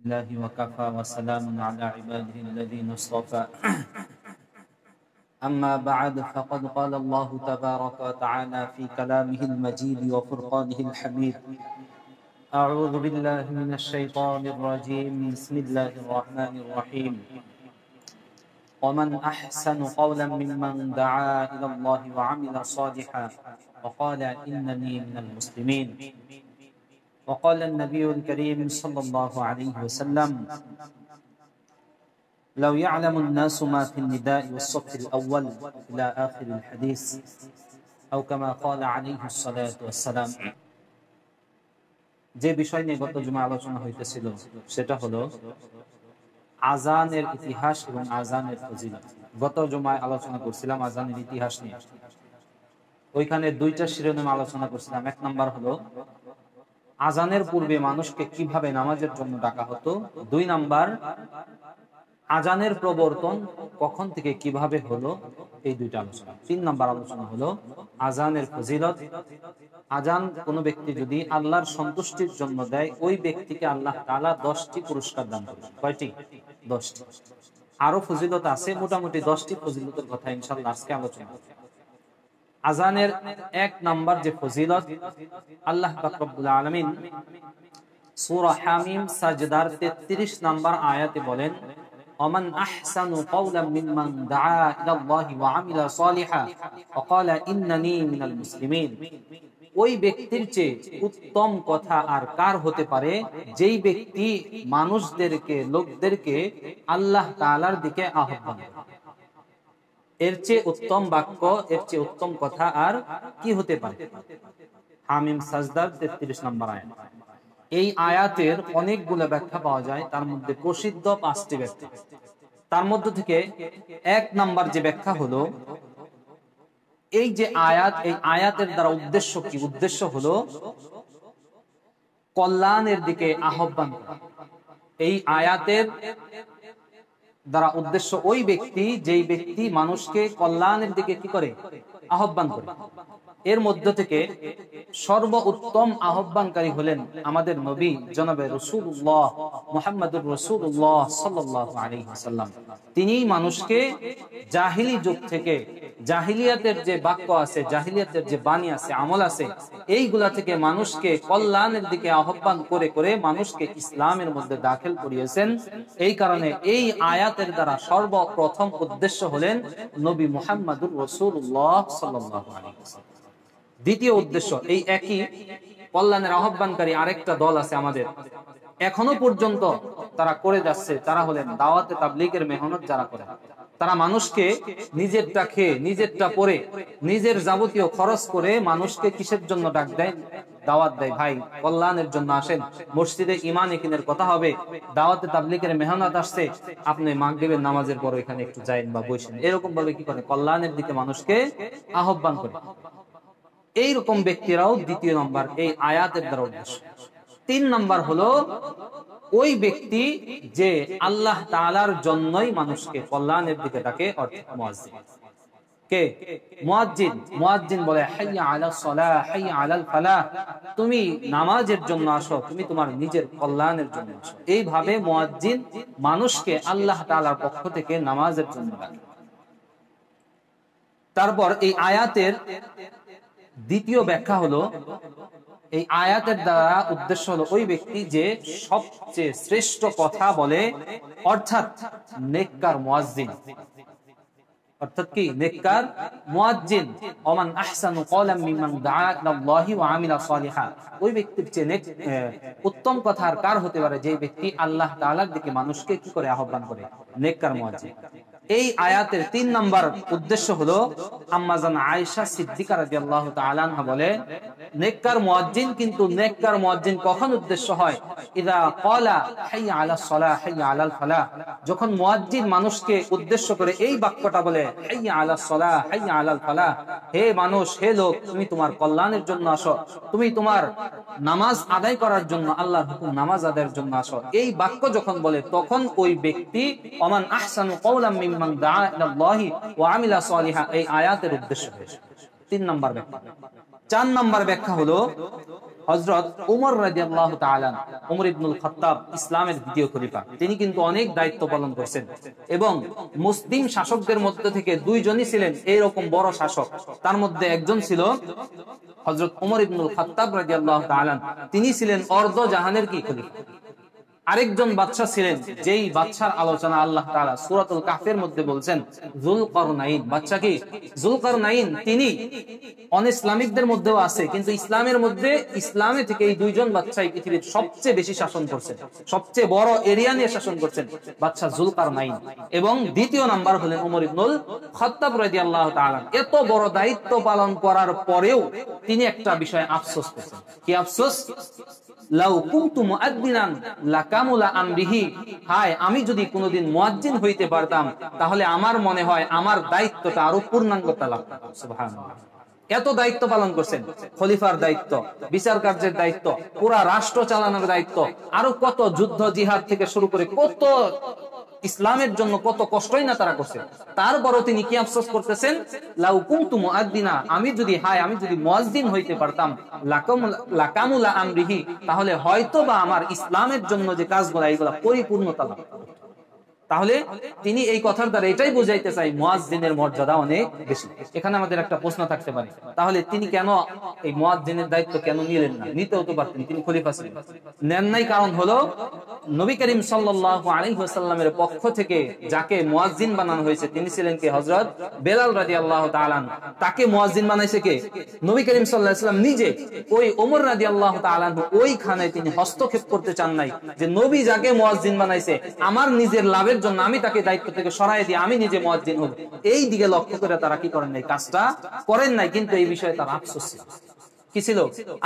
الله وكفى وسلام على عباده الذين اصطفى أما بعد فقد قال الله تبارك وتعالى في كلامه المجيد وفرقانه الحميد أعوذ بالله من الشيطان الرجيم بسم الله الرحمن الرحيم ومن أحسن قولا ممن دعا إلى الله وعمل صالحا وقال إنني من المسلمين وقال النبي الكريم صلى الله عليه وسلم لو يعلم الناس ما في النداء والصف الأول إلى آخر الحديث أو كما قال عليه الصلاة والسلام যে বিষয় নিয়ে গত জুমা আলোচনা হইতেছিল সেটা হলো আজানের ইতিহাস এবং আজানের ফজিলত। গত জুমায় আলোচনা করছিলাম আজানের ইতিহাস নিয়ে। ওইখানে দুইটা শিরোনাম আলোচনা করছিলাম। এক নাম্বার হলো আজানের পূর্বে মানুষকে কিভাবে নামাজের জন্য ডাকা হতো। দুই নাম্বার আজানের প্রবর্তন কখন থেকে কিভাবে হলো, এই দুইটা আলোচনা। তিন নাম্বার আলোচনা হলো আজানের ফজিলত। আজান কোন ব্যক্তি যদি আল্লাহর সন্তুষ্টির জন্য দেয়, ওই ব্যক্তিকে আল্লাহ তাআলা 10টি পুরস্কার দান করবেন। কয়টি? 10টি। আরো ফজিলত আছে, মোটামুটি 10টি ফজিলতের কথা ইনশাআল্লাহ আজকে আলোচনা করব। আজানের এক নাম্বার যে ফজিলত, আল্লাহ পাক রব্বুল আলামিন সূরা হামিম সাজদার 33 নাম্বার আয়াতে বলেন, ওমান আহসানু কাওলাম মিম্মান দাআ ইলাল্লাহি ওয়া আমিলা সালিহান ওয়া ক্বালা ইন্নানী মিনাল মুসলিমিন। ওই ব্যক্তির চেয়ে উত্তম কথা আর কার হতে পারে, যেই ব্যক্তি মানুষদেরকে, লোকদেরকে আল্লাহ তাআলার দিকে আহ্বান করে। এর চেয়ে উত্তম বাক্য, এর চেয়ে উত্তম কথা আর কি হতে পারে? হামিম সাজদার 33 নম্বর আয়াত। এই আয়াতের অনেকগুলো ব্যাখ্যা পাওয়া যায়, তার মধ্যে প্রসিদ্ধ 5টি ব্যাখ্যা। তার মধ্য থেকে এক নাম্বার যে ব্যাখ্যা হলো, এই যে আয়াত, এই আয়াতের দ্বারা উদ্দেশ্য কি? উদ্দেশ্য হলো কল্যাণের দিকে আহ্বান করা। এই আয়াতের দ্বারা উদ্দেশ্য ওই ব্যক্তি, যেই ব্যক্তি মানুষকে কল্যাণের দিকে কি করে? আহ্বান করে। এর মধ্য থেকে সর্বোত্তম আহ্বানকারী হলেন আমাদের নবী জনাবে রাসূলুল্লাহ মুহাম্মদুর রাসূলুল্লাহ সাল্লাল্লাহু আলাইহি ওয়াসাল্লাম। তিনি মানুষকে জাহিলি যুগ থেকে, জাহিলিয়াতের যে বাক্য আছে, জাহিলিয়াতের যে বাণী আছে, আমল আছে, এইগুলা থেকে মানুষকে কল্যাণের দিকে আহ্বান করে করে মানুষকে ইসলামের মধ্যে দাখিল করিয়েছেন। এই কারণে এই আয়াতের দ্বারা সর্বপ্রথম উদ্দেশ্য হলেন নবী মুহাম্মদুর রাসূলুল্লাহ সাল্লাল্লাহু আলাইহি ওয়াসাল্লাম। দ্বিতীয় উদ্দেশ্য, এই একই কল্যাণের আহ্বানকারী আরেকটা দল আছে আমাদের, এখনো পর্যন্ত তারা করে যাচ্ছে। তারা হলেন দাওয়াতে তাবলীগের মেহনত যারা করে। তারা মানুষকে নিজেরটা খেয়ে, নিজেরটা পরে, নিজের যাবতীয় খরচ করে মানুষকে কিসের জন্য ডাক দেয়? দাওয়াত দেয়। ভাই, কল্যাণের জন্য আসেন, মসজিদে ঈমান ইয়াকিনের কথা হবে, দাওয়াতে তাবলীগের মেহনত আসছে, আপনি মাগরিবের নামাজের পর এখানে একটু যাইন বা বসেন। এরকম ভাবে কি করে? কল্যাণের দিকে মানুষকে আহ্বান করে। এইরকম ব্যক্তিরাও দ্বিতীয় নম্বর এই আয়াতের দ্বারা উদ্দেশ্য। 3 নম্বর হলো ওই ব্যক্তি যে আল্লাহ তাআলার জন্যই মানুষকে কল্যাণের দিকে ডাকে, অর্থাৎ মুয়াজ্জিন। কে? মুয়াজ্জিন। মুয়াজ্জিন বলে হাইয়া আলাস সালাহ, হাইয়া আলাল ফালাহ। তুমি নামাজের জন্য আসো, তুমি তোমার নিজের কল্যাণের জন্য আসো। এইভাবে মুয়াজ্জিন মানুষকে আল্লাহ তাআলার পক্ষ থেকে নামাজের জন্য ডাকে। তারপর এই আয়াতের দ্বিতীয় ব্যাখ্যা হলো, এই আয়াতের দ্বারা উদ্দেশ্য হলো ওই ব্যক্তি যে সবচেয়ে শ্রেষ্ঠ কথা বলে, অর্থাৎ নেককার মুয়াজ্জিন। অর্থাৎ কি? নেককার মুয়াজ্জিন। ওমান আহসানু কাওলাম মিম্মান দাআ ইলাল্লাহি ওয়া আমিলা সালিহান। ওই ব্যক্তির চেয়ে উত্তম কথা আর কার হতে পারে, যে ব্যক্তি আল্লাহ তাআলার দিকে মানুষকে কি করে? আহ্বান করে। নেককার মুয়াজ্জিন। এই আয়াতের 3 নাম্বার উদ্দেশ্য হলো, আম্মা জান আয়েশা সিদ্দিকা রাদিয়াল্লাহু তাআলা আনহা বলে, নেককার মুয়াজ্জিন, কিন্তু নেককার মুয়াজ্জিন কখন উদ্দেশ্য হয়? ইযা ক্বালা হাইয়া আলাস সালাহ, হাইয়া আলাল ফালাহ। যখন মুয়াজ্জিন মানুষকে উদ্দেশ্য করে এই বাক্যটা বলে, হাইয়া আলাস সালাহ, হাইয়া আলাল ফালাহ, হে মানুষ, হে লোক, তুমি তোমার কল্যাণের জন্য আসো, তুমি তোমার নামাজ আদায় করার জন্য, আল্লাহর হুকুম নামাজ আদায়ের জন্য আসো, এই বাক্য যখন বলে, তখন ওই ব্যক্তি ওমান আহসানু কাওলাম মিম্মান দাআ ইলাল্লাহি ওয়া আমিলা সালিহান এই আয়াতের উদ্দেশ্য হয়েছে। 3 নম্বর ব্যাখ্যা। 4 নম্বর ব্যাখ্যা হলো হযরত ওমর রাদিয়াল্লাহু তাআলা, ওমর ইবনুল খাত্তাব ইসলামের দ্বিতীয় খলিফা, তিনি কিন্তু অনেক দায়িত্ব পালন করেছেন এবং মুসলিম শাসকদের মধ্যে থেকে দুইজনই ছিলেন এইরকম বড় শাসক। তার মধ্যে একজন ছিল হযরত ওমর ইবনুল খাত্তাব রাদিয়াল্লাহু তাআলা, তিনি ছিলেন অর্ধ জাহানের কি খলিফা। আরেকজন বাদশা ছিলেন, যেই বাদশার আলোচনা আল্লাহ তাআলা সূরাতুল কাহফের মধ্যে বলছেন, যুলকারনাইন। বাদশা কি? যুলকারনাইন। তিনি অনইসলামিকদের মধ্যেও আছে, কিন্তু ইসলামের মধ্যে, ইসলামে থেকে এই দুইজন বাদশাই পৃথিবীর সবচেয়ে বেশি শাসন করছেন, সবচেয়ে বড় এরিয়া নিয়ে শাসন করছেন বাদশা যুলকারনাইন। এবং দ্বিতীয় নাম্বার হলেন ওমর ইবনুল খাত্তাব রাদিয়াল্লাহু তাআলা। এত বড় দায়িত্ব পালন করার পরেও তিনি একটা বিষয়ে আফসোস করেছেন। কি আফসোস? লাউ কুনতু মুআদ্দিনান লাকামুলা আমরিহি, হায় আমি যদি কোনোদিন মুয়াজ্জিন হইতে পারতাম তাহলে আমার মনে হয় আমার দায়িত্বটা আরো পূর্ণাঙ্গতা লাভ করত। সুবহানাল্লাহ। এত দায়িত্ব পালন করছেন, খলিফার দায়িত্ব, বিচার কার্যের দায়িত্ব, পুরা রাষ্ট্র চালানোর দায়িত্ব, আরো কত যুদ্ধ জিহাদ থেকে শুরু করে কত ইসলামের জন্য কত কষ্টই না তারা করছে। তারপরও তিনি কি আফসোস করতেছেন? লাউ কুনতু মুআদ্দিনা, আমি যদি মুয়াজ্জিন হইতে পারতাম, লাকামুলা আমরিহি, তাহলে হয়তো বা আমার ইসলামের জন্য যে কাজগুলো এইগুলা পরিপূর্ণতা লাভ। তাহলে তিনি এই কথার দ্বারা এটাই বুঝাইতে চাই মুয়াজ্জিনের মর্যাদা অনেক বেশি। এখানে আমাদের একটা প্রশ্ন থাকতে পারে, তাহলে তিনি কেন এই মুয়াজ্জিনের দায়িত্ব কেন নিলেন না? নিতেও তো পারতেন, তিনি খলিফা ছিলেন। নেন নাই কারণ হলো নবী করিম সাল্লাল্লাহু আলাইহি ওয়াসাল্লামের পক্ষ থেকে যাকে মুয়াজ্জিন বানানো হয়েছে তিনি ছিলেন কে? হযরত বেলাল রাদিয়াল্লাহু তাআলা। তাকে মুয়াজ্জিন বানাইছে কে? নবী করিম সাল্লাল্লাহু আলাইহি ওয়াসাল্লাম নিজে। ওই ওমর রাদিয়াল্লাহু তাআলা ওইখানে তিনি হস্তক্ষেপ করতে চান নাই যে নবী যাকে মুয়াজ্জিন বানাইছে আমার নিজের লাভের জন্য আমি তাকে দায়িত্ব থেকে সরাই দিয়ে আমি নিজে মুয়াজ্জিন হব, এই দিকে লক্ষ্য করে তারা কি করেন নাই? কাজটা করেন নাই। কিন্তু এই বিষয়ে তার আফসোস ছিল। কি ছিল?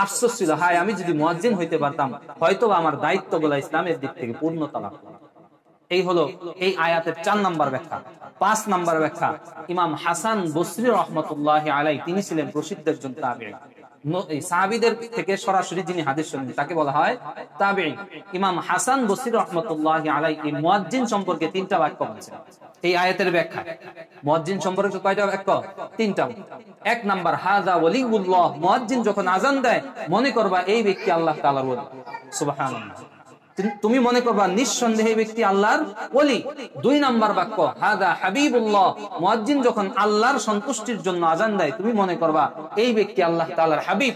আফসোস ছিল, হায় আমি যদি মুয়াজ্জিন হইতে পারতাম হয়তো আমার দায়িত্বগুলো ইসলামের দিক থেকে পূর্ণতা লাভ করত। এই হলো এই আয়াতের 4 নম্বর ব্যাখ্যা। 5 নম্বর ব্যাখ্যা, ইমাম হাসান বসরি রাহমাতুল্লাহি আলাইহি, তিনি ছিলেন প্রসিদ্ধ একজন তাবেঈ। সাহাবীদের থেকে সরাসরি যিনি হাদিস শুনেন তাকে বলা হয় তাবেঈ। ইমাম হাসান বসরি রাহমাতুল্লাহি আলাইহি মুয়াজ্জিন সম্পর্কে 3টা বাক্য বলেছেন এই আয়াতের ব্যাখ্যা। মুয়াজ্জিন সম্পর্কে কয়টা বাক্য? 3টা। 1 নাম্বার, হাযা ওয়ালিউল্লাহ, মুয়াজ্জিন যখন আযান দেয় মনে করবা এই ব্যক্তি আল্লাহ তাআলার ওলি। সুবহানাল্লাহ। তুমি মনে করবা নিঃসন্দেহে ব্যক্তি আল্লাহর ওলি। 2 নাম্বার বাক্য, হাদা হাবিবুল্লাহ, মুয়াজ্জিন যখন আল্লাহর সন্তুষ্টির জন্য আযান দেয় তুমি মনে করবা এই ব্যক্তি আল্লাহ তাআলার হাবিব।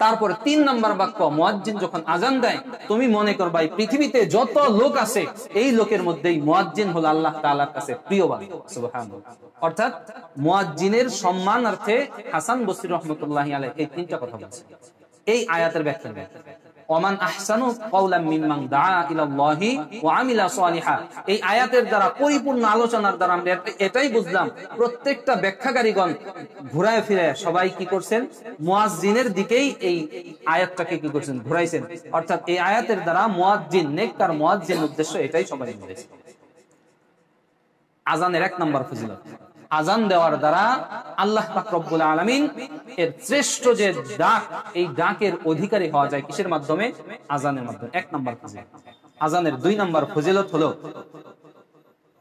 তারপর 3 নাম্বার বাক্য, মুয়াজ্জিন যখন আযান দেয় তুমি মনে করবা এই পৃথিবীতে যত লোক আছে এই লোকের মধ্যেই মুয়াজ্জিন হলো আল্লাহ তাআলার কাছে প্রিয় বান্দা। সুবহানাল্লাহ। অর্থাৎ মুয়াজ্জিনের সম্মানার্থে হাসান বসরি রাহমাতুল্লাহি আলাইহি এই 3টা কথা বলেছেন এই আয়াতের ব্যাখ্যা। ওমান আহসানু কাওলাম মিম্মান দাআ ইলাল্লাহি ওয়া আমিলা সালিহা, এই আয়াতের দ্বারা পরিপূর্ণ আলোচনার দ্বারা আমরা এটাই বুঝলাম প্রত্যেকটা ব্যাখ্যাকারীগণ ঘুরায় ফিরে সবাই কি করছেন? মুয়াজ্জিনের দিকেই এই আয়াতটাকে কি করছেন? ঘুরাইছেন। অর্থাৎ এই আয়াতের দ্বারা মুয়াজ্জিন, নেককার মুয়াজ্জিন উদ্দেশ্য এটাই সবাই বুঝেছে। আযানের 1 নম্বর ফজিলত, আযান দেওয়ার দ্বারা আল্লাহ পাক রব্বুল আলামিন এর শ্রেষ্ঠ যে ডাক, এই ডাকের অধিকারী হওয়া যায় কিসের মাধ্যমে? আযানের মাধ্যমে। 1 নম্বর ফজিলত। আযানের 2 নম্বর ফজিলত হলো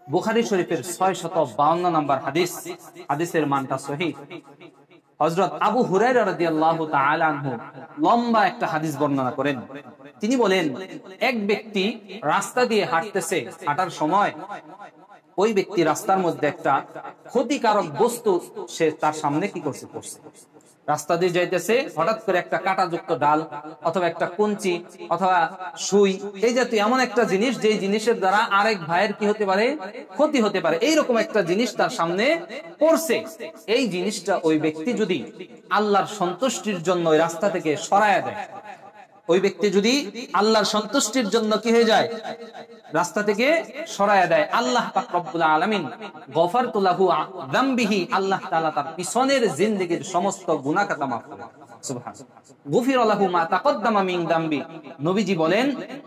বুখারী শরীফের 652 নম্বর হাদিস, হাদিসের মানটা সহিহ। হযরত আবু হুরায়রা রাদিয়াল্লাহু তাআলা আনহু লম্বা একটা হাদিস বর্ণনা করেন। তিনি বলেন এক ব্যক্তি রাস্তা দিয়ে হাঁটতেছে, হাঁটার সময় ওই ব্যক্তি রাস্তার মধ্যে একটা ক্ষতিকারক বস্তু সে তার সামনে কি করছে? পড়ছে। রাস্তা দিয়ে যাইতেছে, হঠাৎ করে একটা কাঁটাযুক্ত ডাল অথবা একটা কঞ্চি অথবা সুই, এই জাতীয় এমন একটা জিনিস যেই জিনিসের দ্বারা আরেক ভাইয়ের কি হতে পারে? ক্ষতি হতে পারে। এইরকম একটা জিনিস তার সামনে পড়ছে। এই জিনিসটা ওই ব্যক্তি যদি আল্লাহর সন্তুষ্টির জন্য ওই রাস্তা থেকে সরায়া দেয়, ওই ব্যক্তি যদি আল্লাহর সন্তুষ্টির জন্য কি হয়ে যায়? রাস্তা থেকে সরায়া দেয়, আল্লাহ পাক রব্বুল আলামিন গফারতু লাহু যামবিহি, আল্লাহ তাআলা তার পিছনের জিন্দেগীর সমস্ত গুনাহ খাতা মাফ করে। সুবহানাল্লাহ। গুফির লাহু মা তাকদ্দামা মিন যামবি, নবীজি বলেন,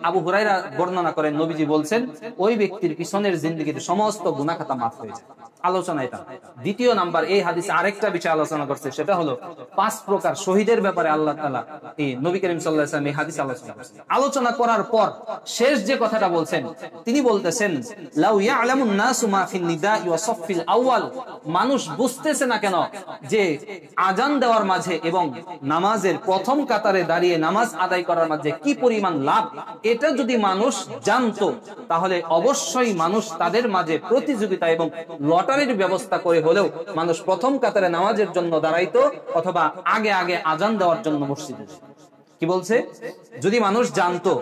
আবু হুরায়রা বর্ণনা করেন, নবীজি বলছেন ওই ব্যক্তির পিছনের জিন্দেগীর সমস্ত গুনাহ খাতা মাফ হয়ে যায়। আলোচনা এটা। দ্বিতীয় নাম্বার, এই হাদিসে আরেকটা বিষয় আলোচনা করছে, সেটা হলো 5 প্রকার শহীদের ব্যাপারে আল্লাহ তাআলা এই নবী করিম সাল্লাল্লাহু আলাইহি ওয়াসাল্লাম এই হাদিসে আলোচনা করছেন। আলোচনা করার পর শেষ যে কথাটা বলছেন, তিনি বলতেছেন লাউ ইয়ালামুন নাসু মা ফিন নিদাই ওয়া সাফফিল আউয়াল, মানুষ বুঝতেছে না কেন যে আজান দেওয়ার মাঝে এবং নামাজের প্রথম কাতারে দাঁড়িয়ে নামাজ আদায় করার মাঝে কি পরিমাণ লাভ, এটা যদি মানুষ জানতো তাহলে অবশ্যই মানুষ তাদের মাঝে প্রতিযোগিতা এবং লটারির ব্যবস্থা করে হলেও মানুষ প্রথম কাতারে নামাজের জন্য দাঁড়াইতো, অথবা আগে আগে আজান দেওয়ার জন্য মসজিদে। কি বলছে? যদি মানুষ জানতো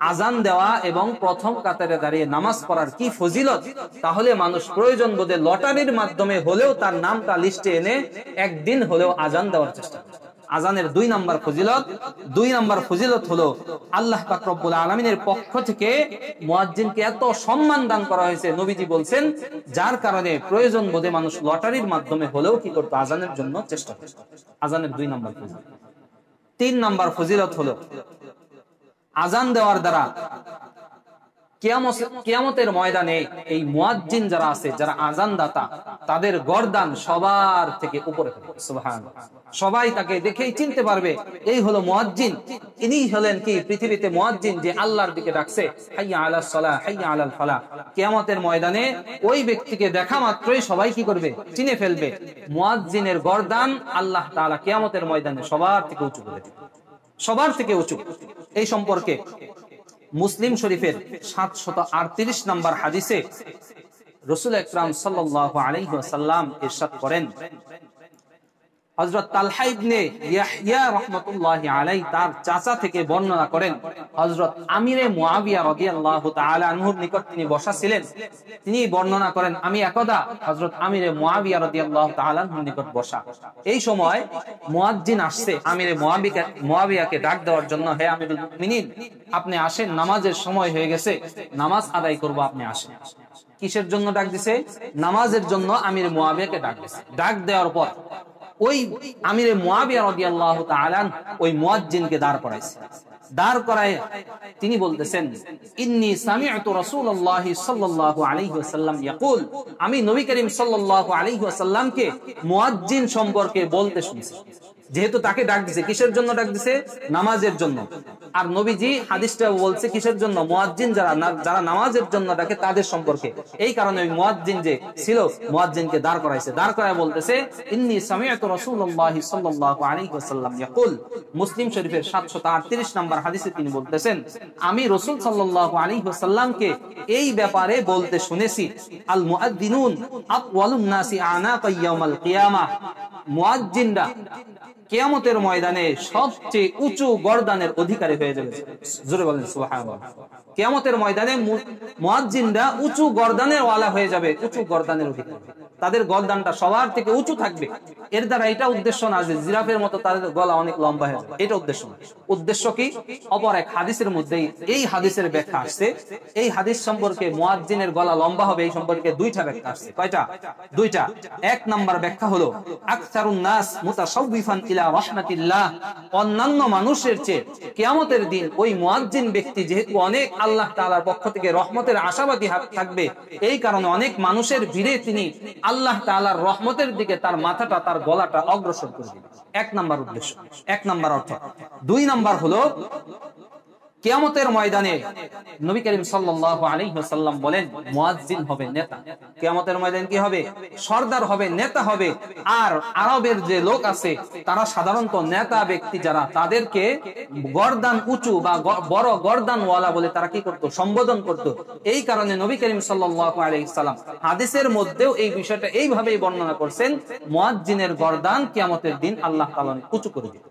আজান দেওয়া এবং প্রথম কাতারে দাঁড়িয়ে নামাজ পড়ার কি ফজিলত, তাহলে মানুষ প্রয়োজন বোধে লটারির মাধ্যমে হলেও তার নামটা লিস্টে এনে একদিন হলেও আজান দেওয়ার চেষ্টা করে। আজানের 2 নাম্বার ফজিলত হলো আল্লাহ পাক রব্বুল আলামিনের পক্ষ থেকে মুয়াজ্জিনকে এত সম্মান দান করা হয়েছে, নবীজি বলছেন, যার কারণে প্রয়োজন বোধে মানুষ লটারির মাধ্যমে হলেও কি করতো, আজানের জন্য চেষ্টা করত। আজানের 2 নাম্বার ফজিলত। 3 নাম্বার ফজিলত হলো আজান দেওয়ার দ্বারা কিয়ামতের ময়দানে এই মুয়াজ্জিন যারা আছে, যারা আজানদাতা, তাদের গর্দান সবার থেকে উপরে থাকবে। সুবহানাল্লাহ। সবাই তাকে দেখেই চিনতে পারবে এই হলো মুয়াজ্জিন। ইনি হলেন কি পৃথিবীতে মুয়াজ্জিন যে আল্লাহর দিকে ডাকছে, হাইয়া আলাস সালাহ, হাইয়া আলাল ফালাহ। কিয়ামতের ময়দানে ওই ব্যক্তিকে দেখা মাত্রই সবাই কি করবে, চিনে ফেলবে। মুয়াজ্জিনের গর্দান আল্লাহ তাআলা কিয়ামতের ময়দানে সবার থেকে উঁচু করে দিবেন, সবার থেকে উঁচু। এই সম্পর্কে মুসলিম শরীফের 738 নম্বর হাদিসে রাসূল আকরাম সাল্লাল্লাহু আলাইহি ওয়াসাল্লাম ইরশাদ করেন, হযরত তালহা ইবনে ইয়াহইয়া রাহমাতুল্লাহি আলাইহি তার চাচা থেকে বর্ণনা করেন, হযরত আমিরে মুয়াবিয়া রাদিয়াল্লাহু তাআলা আনহুর নিকট তিনি বসা ছিলেন। তিনি বর্ণনা করেন, আমি একদা হযরত আমিরে মুয়াবিয়া রাদিয়াল্লাহু তাআলা আনহুর নিকট বসা। এই সময় মুয়াজ্জিন আসছে আমিরে মুয়াবিয়াকে ডাক দেওয়ার জন্য, হে আমিরুল মুমিনিন, আপনি আসেন, নামাজের সময় হয়ে গেছে, নামাজ আদায় করব, আপনি আসেন। কিসের জন্য ডাক দিছে? নামাজের জন্য আমিরে মুয়াবিয়াকে ডাক দিছে। ডাক দেওয়ার পর ওই আমিরে মুয়াবিয়া রাদিয়াল্লাহু তাআলা ওই মুয়াজ্জিনকে দাঁড় করাইছে। দাঁড় করায় তিনি বলতেছেন, ইন্নী সামি'তু রাসূলুল্লাহি সাল্লাল্লাহু আলাইহি ওয়াসাল্লাম ইয়াকুল, আমি নবী করিম সাল্লাল্লাহু আলাইহি ওয়াসাল্লামকে মুয়াজ্জিন সম্পর্কে বলতে শুনছি। যেহেতু তাকে ডাক দিছে, কিসের জন্য ডাক দিছে? নামাজের জন্য। আর নবীজি হাদিসটা বলছে কিসের জন্য? মুয়াজ্জিন যারা নামাজের জন্য ডাকে তাদের সম্পর্কে। এই কারণে ওই মুয়াজ্জিন যে ছিল, মুয়াজ্জিনকে দাঁড় করাইছে। দাঁড় করায় বলতেছে, ইন্নী সামি'তু রাসূলুল্লাহি সাল্লাল্লাহু আলাইহি ওয়াসাল্লাম ইয়াকুল। মুসলিম শরীফের 738 নম্বর হাদিসে তিনি বলতেছেন, আমি রাসূল সাল্লাল্লাহু আলাইহি ওয়াসাল্লামকে এই ব্যাপারে বলতে শুনেছি, আল মুআদ্দিনুন আতওয়ালুন নাসি আনাকা ইয়াউমাল কিয়ামাহ, মুয়াজ্জিনরা কিয়ামতের ময়দানে সবচেয়ে উঁচু গর্দানের অধিকারী হয়ে যাবে। জোরে বলেন সুবহানাল্লাহ। কিয়ামতের ময়দানে মুয়াজ্জিনরা উঁচু গর্দানের ওয়ালা হয়ে যাবে, উঁচু গর্দানের অধিকারী। তাদের গর্দানটা সবার থেকে উঁচু থাকবে। এর দ্বারা এটা উদ্দেশ্য না যে জিরাফের মতো তাদের গলা অনেক লম্বা হয়ে যাবে, এটা উদ্দেশ্য না। উদ্দেশ্য কি? অপর এক হাদিসের মধ্যেই এই হাদিসের ব্যাখ্যা আসছে। এই হাদিস সম্পর্কে মুয়াজ্জিনের গলা লম্বা হবে এই সম্পর্কে 2টা ব্যাখ্যা আসছে। কয়টা? 2টা। 1 নাম্বার ব্যাখ্যা হলো, আকসারুন নাস মুতাশাউবিফান ইলা রাহমাতিল্লাহ, অন্যান্য মানুষের চেয়ে কিয়ামতের দিন ওই মুয়াজ্জিন ব্যক্তি যেহেতু অনেক আল্লাহ তাআলার পক্ষ থেকে রহমতের আশাবাদী থাকবে, এই কারণে অনেক মানুষের ভিড়ে তিনি আল্লাহ তাআলার রহমতের দিকে তার মাথাটা, তার গলাটা অগ্রসর করে দিবেন। 1 নাম্বার উদ্দেশ্য, 1 নাম্বার অর্থ। 2 নাম্বার হলো, কিয়ামতের ময়দানে নবী করিম সাল্লাল্লাহু আলাইহি ওয়াসাল্লাম বলেন, মুয়াজ্জিন হবে নেতা। কিয়ামতের ময়দানে কি হবে? সরদার হবে, নেতা হবে। আর আরবের যে লোক আছে তারা সাধারণত নেতা ব্যক্তি যারা, তাদেরকে গর্দান উঁচু বা বড় গর্দানওয়ালা বলে তারা কি করত? সম্বোধন করত। এই কারণে নবী করিম সাল্লাল্লাহু আলাইহি ওয়াসাল্লাম হাদিসের মধ্যেও এই বিষয়টা এইভাবেই বর্ণনা করছেন, মুয়াজ্জিনের গর্দান কিয়ামতের দিন আল্লাহ তাআলা উঁচু করে দিবেন।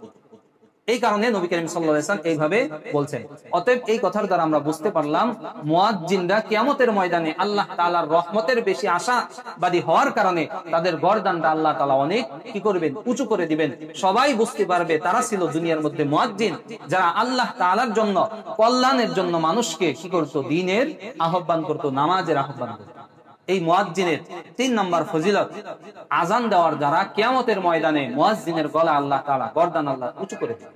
এই কারণে নবী করিম সাল্লাল্লাহু আলাইহি ওয়াসাল্লাম এইভাবে বলছেন। অতএব এই কথার দ্বারা আমরা বুঝতে পারলাম, মুয়াজ্জিনরা কিয়ামতের ময়দানে আল্লাহ তাআলার রহমতের বেশি আশাবাদী হওয়ার কারণে তাদের গর্দানটা আল্লাহ তাআলা অনেক কি করবেন? উঁচু করে দিবেন। সবাই বুঝতে পারবে তারা ছিল দুনিয়ার মধ্যে মুয়াজ্জিন, যারা আল্লাহ তাআলার জন্য, কল্যাণের জন্য মানুষকে কি করত? দ্বীনের আহ্বান করত, নামাজের আহ্বান করত। এই মুয়াজ্জিনের 3 নাম্বার ফজিলত, আজান দেওয়ার দ্বারা কিয়ামতের ময়দানে মুয়াজ্জিনের গলা আল্লাহ তাআলা, গর্দান আল্লাহ উঁচু করে দিবেন।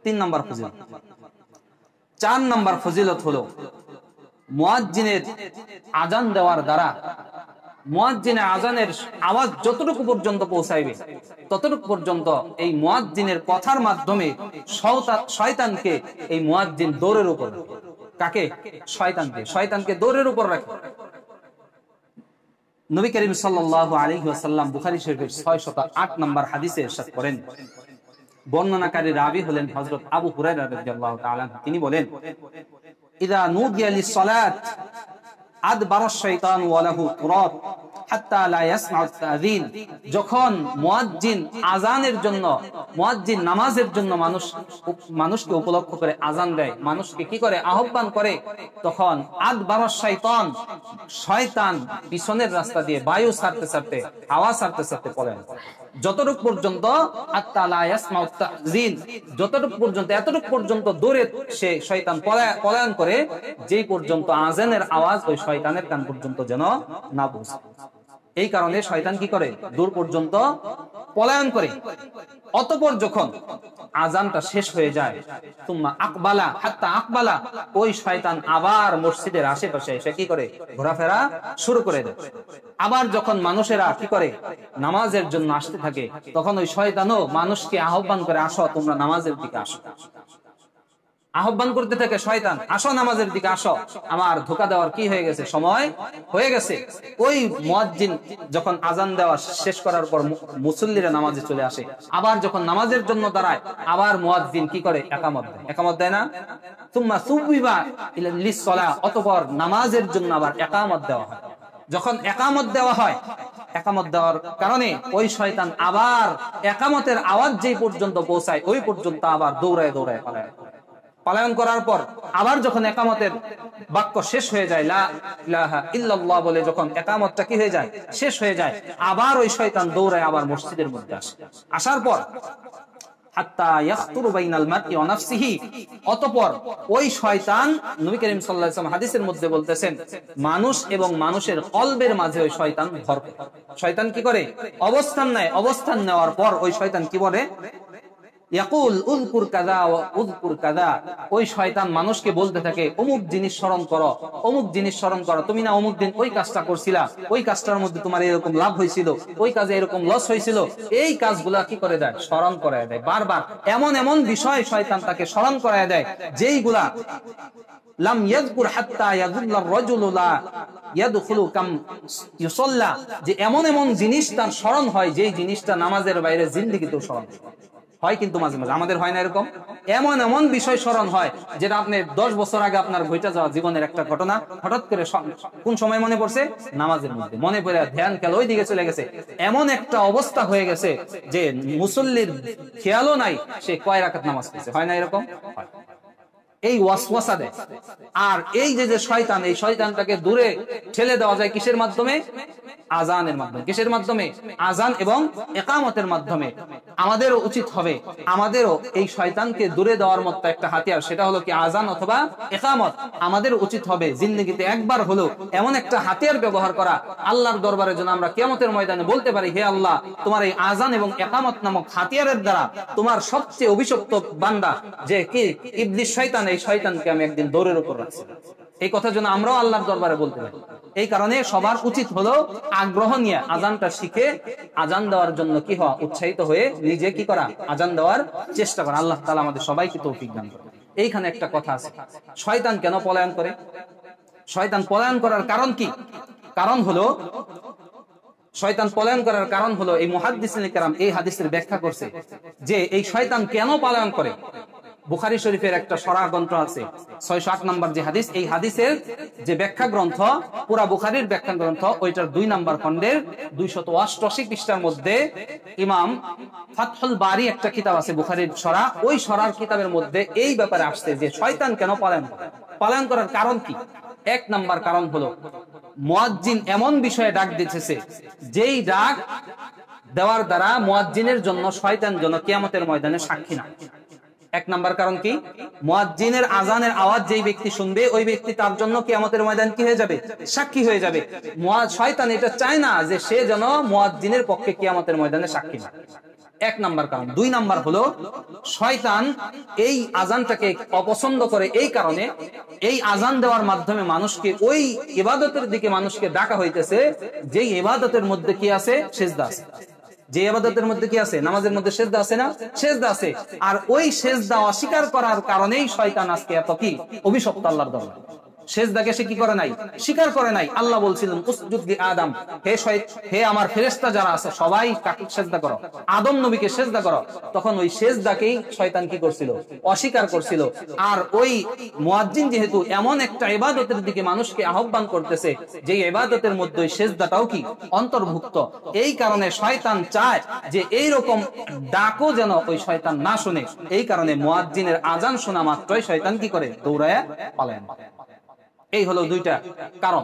3 নাম্বার ফজিলত। 4 নাম্বার ফজিলত হলো, মুয়াজ্জিনের আজান দেওয়ার দ্বারা মুয়াজ্জিনের আজানের আওয়াজ যতটুকু পর্যন্ত পৌঁছাইবে ততটুকু পর্যন্ত এই মুয়াজ্জিনের কথার মাধ্যমে শয়তানকে এই মুয়াজ্জিন দৌড়ের উপর, কাকে? শয়তানকে দৌড়ের উপর রাখে। নবী করিম সাল্লাল্লাহু আলাইহি ওয়াসাল্লাম বুখারী শরীফের 608 নম্বর হাদিসে ইরশাদ করেন, বর্ণনাকারী রাবী হলেন হযরত আবু হুরায়রা রাদিয়াল্লাহু তাআলা। তিনি বলেন, ইযা নুদিয়া লিস-সালাত আদবারা আশ-শাইতানু ওয়া লাহু তুরাব হাত্তা লা ইয়াসমাউ আত-তাযীন। যখন মুয়াজ্জিন আযানের জন্য, মুয়াজ্জিন নামাজের জন্য মানুষকে উপলক্ষ করে আযান দেয়, মানুষকে কি করে? আহ্বান করে, তখন আদবারা আশ-শাইতান, শয়তান পিছনের রাস্তা দিয়ে বায়ু ছাড়তে ছাড়তে, হাওয়া ছাড়তে ছাড়তে পলায়ন করে। যতটুকু পর্যন্ত হাত্তা লা ইয়াসমাউ আত-তাযীন, যতটুকু পর্যন্ত, এতটুকু পর্যন্ত দূরে সে শয়তান পলায়ন করে, যেই পর্যন্ত আযানের আওয়াজ ওই শয়তানের কান পর্যন্ত যেন না পৌঁছায়। এই কারণে শয়তান কি করে? দূর পর্যন্ত পলায়ন করে। অতঃপর যখন আযানটা শেষ হয়ে যায়, তুম্মা আকবালা হাত্তা আকবালা, ওই শয়তান আবার মসজিদের আশেপাশে এসে কি করে? ঘোরাফেরা শুরু করে দেয়। আবার যখন মানুষেরা কি করে? নামাজের জন্য আসতে থাকে, তখন ওই শয়তানও মানুষকে আহ্বান করে, আসো তোমরা নামাজের দিকে আসো। আহ্বান করতে থাকে শয়তান, আসো নামাজের দিকে আসো। আমার ধোঁকা দেওয়ার কি হয়ে গেছে? সময় হয়ে গেছে। ওই মুয়াজ্জিন যখন আযান দেওয়া শেষ করার পর মুসল্লিরা নামাজে চলে আসে, আবার যখন নামাজের জন্য দাঁড়ায়, আবার মুয়াজ্জিন কি করে? একামত দেয় না? তুম্মা সুবিবা লিস-সালাহ, অতঃপর নামাজের জন্য আবার একামত দেওয়া হয়। যখন একামত দেওয়া হয়, একামত দেওয়ার কারণে ওই শয়তান আবার একামতের আওয়াজ যেই পর্যন্ত পৌঁছায়, ওই পর্যন্ত আবার দৌড়ায় পলায়ন করার পর আবার যখন একামতের বাক্য শেষ হয়ে যায়, লা ইলাহা ইল্লাল্লাহ বলে যখন একামতটা কি হয়ে যায়? শেষ হয়ে যায়, আবার ওই শয়তান দৌড়ায় আবার মসজিদের মধ্যে আসে। আসার পর হাত্তা ইয়াখতুরু বাইনাল মারই ওয়া নাফসিহি, অতঃপর ওই শয়তান, নবী করিম সাল্লাল্লাহু আলাইহি ওয়াসাল্লাম হাদিসের মধ্যে বলতেছেন, মানুষ এবং মানুষের কলবের মাঝে ওই শয়তান ভর করে। শয়তান কি করে? অবস্থান নেয়। অবস্থান নেওয়ার পর ওই শয়তান কি বলে? ইয়াকুল উযকুর কাযা ওয়া উযকুর কাযা, ওই শয়তান মানুষকে বলতে থাকে, অমুক জিনিস স্মরণ করো, অমুক জিনিস স্মরণ করো। তুমি না অমুক দিন ওই কাজটা করছিলা, ওই কাজটার মধ্যে তোমার এরকম লাভ হয়েছিল, ওই কাজে এরকম লস হয়েছিল। এই কাজগুলা কি করে দেয়? স্মরণ করায় দেয়। বারবার এমন এমন বিষয় শয়তান তাকে স্মরণ করায় দেয়, যেইগুলা লাম ইয়াযকুর হাত্তা ইয়াযুল্লার রাজুলু লা ইয়াদখুলু কাম ইউসাল্লা, যে এমন এমন জিনিস তার স্মরণ হয়, যেই জিনিসটা নামাজের বাইরে জিন্দেগিতেও স্মরণ হয়। কিন্তু মাঝে মাঝে আমাদের হয় না এরকম? এমন এমন বিষয় স্মরণ হয়, যেটা আপনি 10 বছর আগে আপনার ঘটে যাওয়া জীবনের একটা ঘটনা হঠাৎ করে কোন সময় মনে পড়ছে? নামাজের মধ্যে মনে পড়ে ধ্যান খেয়াল ওই দিকে চলে গেছে। এমন একটা অবস্থা হয়ে গেছে যে মুসল্লির খেয়ালও নাই সে কয় রাকাত নামাজ পড়ছে। হয় না এরকম? এই ওয়াসওয়াসা দেয়। আর এই যে শয়তান, এই শয়তানটাকে দূরে ঠেলে দেওয়া যায় কিসের মাধ্যমে? আযানের মাধ্যমে। কিসের মাধ্যমে? আযান এবং ইকামতের মাধ্যমে। আমাদেরও উচিত হবে, আমাদেরও এই শয়তানকে দূরে দেওয়ার মতো একটা হাতিয়ার, সেটা হলো কি? আযান অথবা ইকামত। আমাদের উচিত হবে জিন্দেগিতে একবার হলো এমন একটা হাতিয়ার ব্যবহার করা, আল্লাহর দরবারে যেন আমরা কিয়ামতের ময়দানে বলতে পারি, হে আল্লাহ, তোমার এই আযান এবং ইকামত নামক হাতিয়ারের দ্বারা তোমার সবচেয়ে অভিশপ্ত বান্দা যে কি ইবলিস শয়তান, এই শয়তানকে আমি একদিন দৌড়ের উপর রাখছি। এই কথা যেন আমরাও আল্লাহর দরবারে বলতে পারি। এই কারণে সবার উচিত হলো আগ্রহ নিয়ে আযানটা শিখে আযান দেওয়ার জন্য কি হওয়া? উৎসাহিত হয়ে নিজে কি করা? আযান দেওয়ার চেষ্টা করা। আল্লাহ তাআলা আমাদের সবাইকে তৌফিক দান করুন। এইখানে একটা কথা আছে, শয়তান কেন পলায়ন করে? শয়তান পলায়ন করার কারণ কি? কারণ হলো, শয়তান পলায়ন করার কারণ হলো, এই মুহাদ্দিসিনে কেরাম এই হাদিসের ব্যাখ্যা করছে যে এই শয়তান কেন পলায়ন করে। বুখারী শরীফের একটা সরাহ গ্রন্থ আছে 608 নম্বর যে হাদিস, এই হাদিসের যে ব্যাখ্যা গ্রন্থ, পুরা বুখারীর ব্যাখ্যা গ্রন্থ, ওইটার 2 নম্বর খণ্ডের 288 পৃষ্ঠার মধ্যে ইমাম ফাতহুল বারী একটা কিতাব আছে বুখারীর সরাহ, ওই সরাহর কিতাবের মধ্যে এই ব্যাপারে আসছে যে শয়তান কেন পলায়ন করে। পলায়ন করার কারণ কি? 1 নম্বর কারণ হলো, মুয়াজ্জিন এমন বিষয়ে ডাক দিতেছে, যেই ডাক দেওয়ার দ্বারা মুয়াজ্জিনের জন্য শয়তান যেন কিয়ামতের ময়দানে সাক্ষী না। 1 নম্বর কারণ কি? মুয়াজ্জিনের আযানের আওয়াজ যেই ব্যক্তি শুনবে, ওই ব্যক্তি তার জন্য কিয়ামতের ময়দান কি হয়ে যাবে? সাক্ষী হয়ে যাবে। শয়তান এটা চায় না যে সে যেন মুয়াজ্জিনের পক্ষে কিয়ামতের ময়দানে সাক্ষী না। এক নাম্বার কারণ। দুই নাম্বার হলো শয়তান এই আজানটাকে অপছন্দ করে এই কারণে, এই আজান দেওয়ার মাধ্যমে মানুষকে ওই ইবাদতের দিকে মানুষকে ডাকা হইতেছে যে ইবাদতের মধ্যে কি আছে? সিজদা আছে। যে ইবাদতের মধ্যে কি আছে? নামাজের মধ্যে সিজদা আছে না? সিজদা আছে। আর ওই সিজদা অস্বীকার করার কারণেই শয়তান আজকে এত কি অভিশপ্ত আল্লাহর দরবারে। সিজদাকে সে কি করে নাই? স্বীকার করে নাই। আল্লাহ বলছিলেন উসজুদ লি আদম, হে আমার ফেরেশতা যারা আছে সবাই কাকে সিজদা করো? আদম নবীকে সিজদা করো। তখন ওই সিজদাকেই শয়তান কি করছিল? অস্বীকার করছিল। আর ওই মুয়াজ্জিন যেহেতু এমন একটা ইবাদতের দিকে মানুষকে আহ্বান করতেছে যে ইবাদতের মধ্যে ওই সিজদাটাও কি অন্তর্ভুক্ত, এই কারণে শয়তান চায় যে এই রকম ডাকও যেন ওই শয়তান না শুনে। এই কারণে মুয়াজ্জিনের আজান শোনা মাত্রই শয়তান কি করে? দৌড়ায় পালায়। এই হলো দুইটা কারণ,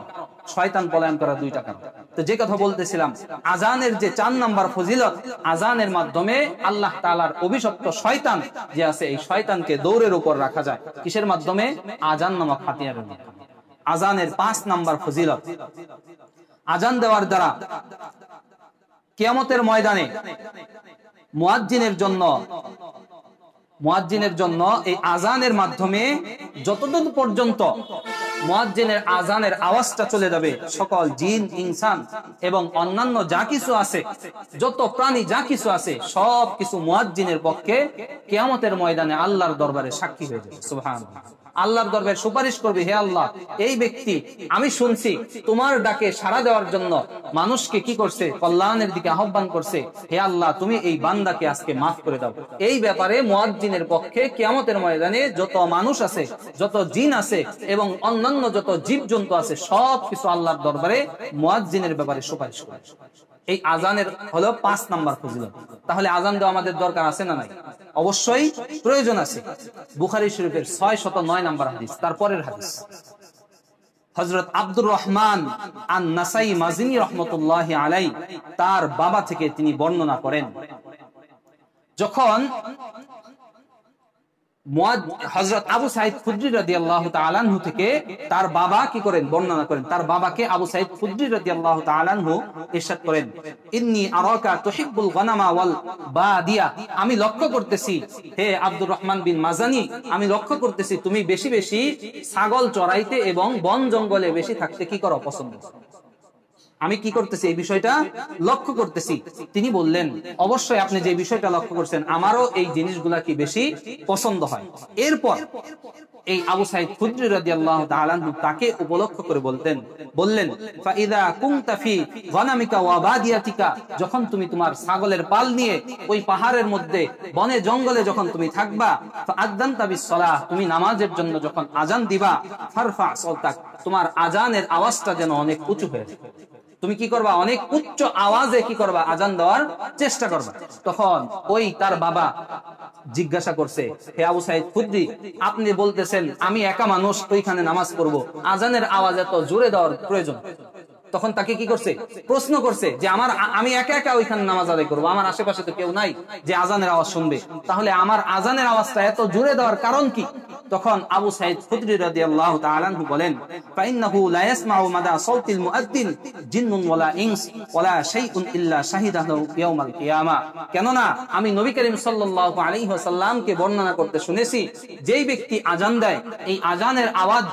শয়তান পলায়ন করার দুইটা কারণ। তো যে কথা বলতেছিলাম, আজানের যে 4 নাম্বার ফজিলত, আজানের মাধ্যমে আল্লাহ তাআলার অভিশপ্ত শয়তান যে আছে এই শয়তানকে দৌড়ের উপর রাখা যায়। কিসের মাধ্যমে? আজান নামক হাতিয়ারের মাধ্যমে। আজানের 5 নাম্বার ফজিলত, আজান দেওয়ার দ্বারা কিয়ামতের ময়দানে মুয়াজ্জিনের জন্য এই আজানের মাধ্যমে যতদূর পর্যন্ত মুয়াজ্জিনের আজানের আওয়াজটা চলে যাবে, সকল জিন ইনসান এবং অন্যান্য যা কিছু আছে, যত প্রাণী যা কিছু আছে, সব কিছু মুয়াজ্জিনের পক্ষে কিয়ামতের ময়দানে আল্লাহর দরবারে সাক্ষী হয়ে যাবে। সুবহানাল্লাহ। আল্লাহর দরবারে সুপারিশ করবে, হে আল্লাহ, এই ব্যক্তি আমি শুনছি তোমার ডাকে সাড়া দেওয়ার জন্য মানুষকে কি করছে? কল্যাণের দিকে আহ্বান করছে। হে আল্লাহ, তুমি এই বান্দাকে আজকে মাফ করে দাও। এই ব্যাপারে মুয়াজ্জিনের পক্ষে কিয়ামতের ময়দানে যত মানুষ আছে, যত জিন আছে এবং অন্যান্য যত জীবজন্তু আছে, সব কিছু আল্লাহর দরবারে মুয়াজ্জিনের ব্যাপারে সুপারিশ করে। এই আজানের হলো 5 নাম্বার ফজিলত। তাহলে আজান দেওয়া আমাদের দরকার আছে না নাই? অবশ্যই প্রয়োজন আছে। বুখারী শরীফের 609 নাম্বার হাদিস, তারপরের হাদিস, হযরত আব্দুর রহমান আন-নাসাই মাজিনী রাহমাতুল্লাহি আলাইহি তার বাবা থেকে তিনি বর্ণনা করেন, যখন হযরত আবু সাঈদ খুদরি রাদিয়াল্লাহু তাআলা আনহু থেকে তার বাবা কি করেন? বর্ণনা করেন। তার বাবাকে আবু সাঈদ খুদরি রাদিয়াল্লাহু তাআলা আনহু ইরশাদ করেন, ইন্নী আরাকা তুহিব্বুল গনামা ওয়াল বাদিয়া, আমি লক্ষ্য করতেছি হে আব্দুর রহমান বিন মাজানি, আমি লক্ষ্য করতেছি তুমি বেশি বেশি ছাগল চড়াইতে এবং বন জঙ্গলে বেশি থাকতে কি করো? পছন্দ। আমি কি করতেছি? এই বিষয়টা লক্ষ্য করতেছি। তিনি বললেন, অবশ্যই আপনি যে বিষয়টা লক্ষ্য করছেন আমারও এই জিনিসগুলা কি বেশি পছন্দ হয়। এরপর এই আবু সাঈদ খুদরি রাদিয়াল্লাহু তাআলা আনহু তাকে উপলক্ষ করে বললেন, ফাইদা কুনতা ফি গনামিকা ওয়া বাদিয়াতিকা, যখন তুমি তোমার ছাগলের পাল নিয়ে ওই পাহাড়ের মধ্যে বনে জঙ্গলে যখন তুমি থাকবা, ফাআযানতা বিস-সালাহ, তুমি নামাজের জন্য যখন আজান দিবা, ফারফা সাওতাক, তোমার আজানের আওয়াজটা যেন অনেক উঁচু হয়ে যায়। তুমি কি করবা? অনেক উচ্চ আওয়াজে কি করবা? আজান দেওয়ার চেষ্টা করবা। তখন ওই তার বাবা জিজ্ঞাসা করছে, হে আবু সাঈদ খুদরি, আপনি বলতেছেন আমি একা মানুষ ওইখানে নামাজ পড়বো, আজানের আওয়াজ এত জোরে দেওয়ার প্রয়োজন? তখন তাকে কি করছে? প্রশ্ন করছে যে আমি একা একা ওইখানে নামাজ আদায় করবো, আমার আশেপাশে তো কেউ নাই যে আজানের আওয়াজ শুনবে, তাহলে আমার আজানের আওয়াজটা এত জোরে দেওয়ার কারণ কি? তখন আবু সাঈদ খুদরি রাদিয়াল্লাহু তাআলা আনহু বলেন, ফাইন্নাহু লা ইয়াসমাউ মাদা সাউতিল মুআদ্দিন জিন্নুন ওয়ালা ইনস ওয়ালা শাইউন ইল্লা শাহিদাহু ইয়াউমাল কিয়ামা, কেননা আমি নবী করিম সাল্লাল্লাহু আলাইহি ওয়াসাল্লামকে বর্ণনা করতে শুনেছি, যেই ব্যক্তি আজান দেয় এই আজানের আওয়াজ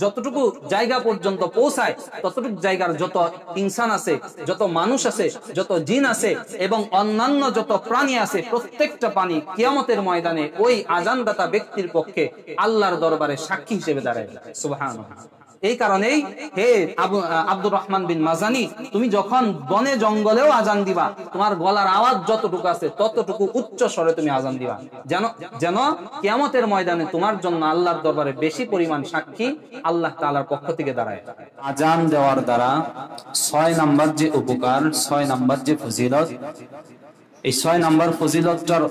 যতটুকু জায়গা পর্যন্ত পৌঁছায়, ততটুকু জায়গার যত ইনসান আছে, যত মানুষ আছে, যত জিন আছে এবং অন্যান্য যত প্রাণী আছে, প্রত্যেকটা প্রাণী কিয়ামতের ময়দানে ওই আজানদাতা ব্যক্তির পক্ষে আল্লাহর দরবারে সাক্ষী হিসেবে দাঁড়ায়। সুবহানাল্লাহ। এই কারণেই হে আব্দুর রহমান বিন মাজানি, তুমি যখন বনে জঙ্গলেও আজান দিবা, তোমার গলার আওয়াজ যতটুকু আছে ততটুকু উচ্চ স্বরে তুমি আজান দিবা, যেন কিয়ামতের ময়দানে তোমার জন্য আল্লাহর দরবারে বেশি পরিমাণ সাক্ষী আল্লাহ তাআলার পক্ষ থেকে দাঁড়ায়। আজান দেওয়ার দ্বারা 6 নাম্বার যে উপকার, 6 নাম্বার যে ফজিলত, এই 6 নাম্বার ফজিলতটার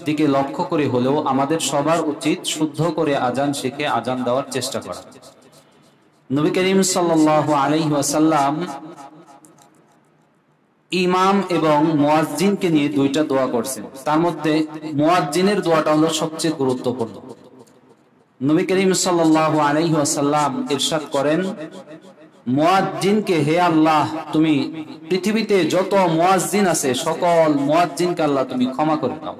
দিকে লক্ষ্য করে হলেও আমাদের সবার উচিত শুদ্ধ করে আজান শিখে আজান দেওয়ার চেষ্টা করা। নবী করিম সাল্লাল্লাহু আলাইহি ওয়াসাল্লাম ইমাম এবং মুয়াজ্জিনকে নিয়ে 2টা দোয়া করছেন, তার মধ্যে মুয়াজ্জিনের দোয়াটা হলো সবচেয়ে গুরুত্বপূর্ণ। নবী করিম সাল্লাল্লাহু আলাইহি ওয়াসাল্লাম ইরশাদ করেন, মুয়াজ্জিনকে, হে আল্লাহ তুমি পৃথিবীতে যত মুয়াজ্জিন আছে সকল মুয়াজ্জিনকে আল্লাহ তুমি ক্ষমা করে দাও।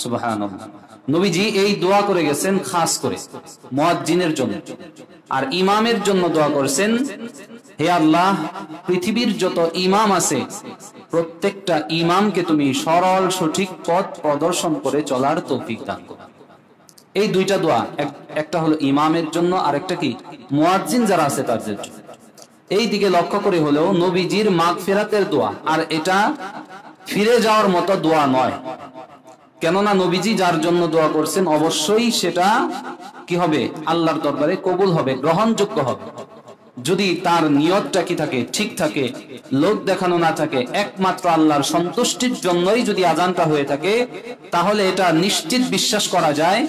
সুবহানাল্লাহ। নবীজি এই দোয়া করে গেছেন খাস করে মুয়াজ্জিনের জন্য। আর ইমামের জন্য দোয়া করেছেন, হে আল্লাহ পৃথিবীর যত ইমাম আছে প্রত্যেকটা ইমামকে তুমি সরল সঠিক পথ প্রদর্শন করে চলার তৌফিক দান করো। এই দুইটা দোয়া, একটা হলো ইমামের জন্য, আর একটা কি মুয়াজ্জিন যারা আছে তাদের জন্য। এই দিকে লক্ষ্য করে হলেও নবীজির মাগফিরাতের দোয়া, আর এটা ফিরে যাওয়ার মতো দোয়া নয়। কেননা নবীজি যার জন্য দোয়া করছেন অবশ্যই সেটা কি হবে, আল্লাহর দরবারে কবুল হবে, গ্রহণযোগ্য হবে। যদি তার নিয়তটা কি থাকে, ঠিক থাকে, লোক দেখানো না থাকে, একমাত্র আল্লাহর সন্তুষ্টির জন্যই যদি আজানটা হয়ে থাকে, তাহলে এটা নিশ্চিত বিশ্বাস করা যায়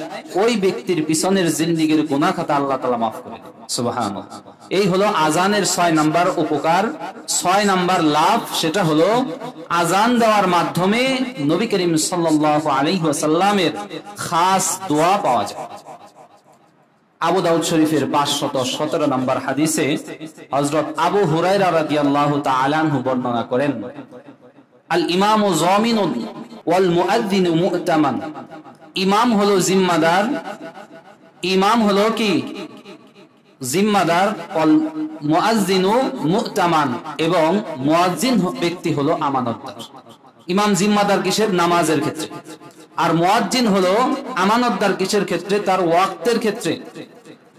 ওই ব্যক্তির পিছনের জিন্দেগীর গুনাহ খাতা আল্লাহ তাআলা মাফ করে দেন। সুবহানাল্লাহ। এই হলো আজানের 6 নাম্বার উপকার, 6 নাম্বার লাভ। সেটা হলো আজান দেওয়ার মাধ্যমে নবী করিম সাল্লাল্লাহু আলাইহি ওয়াসাল্লামের খাস দোয়া পাওয়া যায়। আবু দাউদ শরীফের 517 নম্বর হাদিসে হযরত আবু হুরায়রা রাদিয়াল্লাহু তাআলা আনহু বর্ণনা করেন, আল ইমামু যামিনুন ওয়াল মুআদ্দিনু মু'তামান। ইমাম হলো জিম্মাদার, ইমাম হলো কি জিম্মাদার, ওয়াল মুআজ্জিনু মু'তামান, এবং মুয়াজ্জিন ব্যক্তি হলো আমানতদার। ইমাম জিম্মাদার কিসের? নামাজের ক্ষেত্রে। আর মুয়াজ্জিন হলো আমানতদার কিসের ক্ষেত্রে? তার ওয়াক্তের ক্ষেত্রে।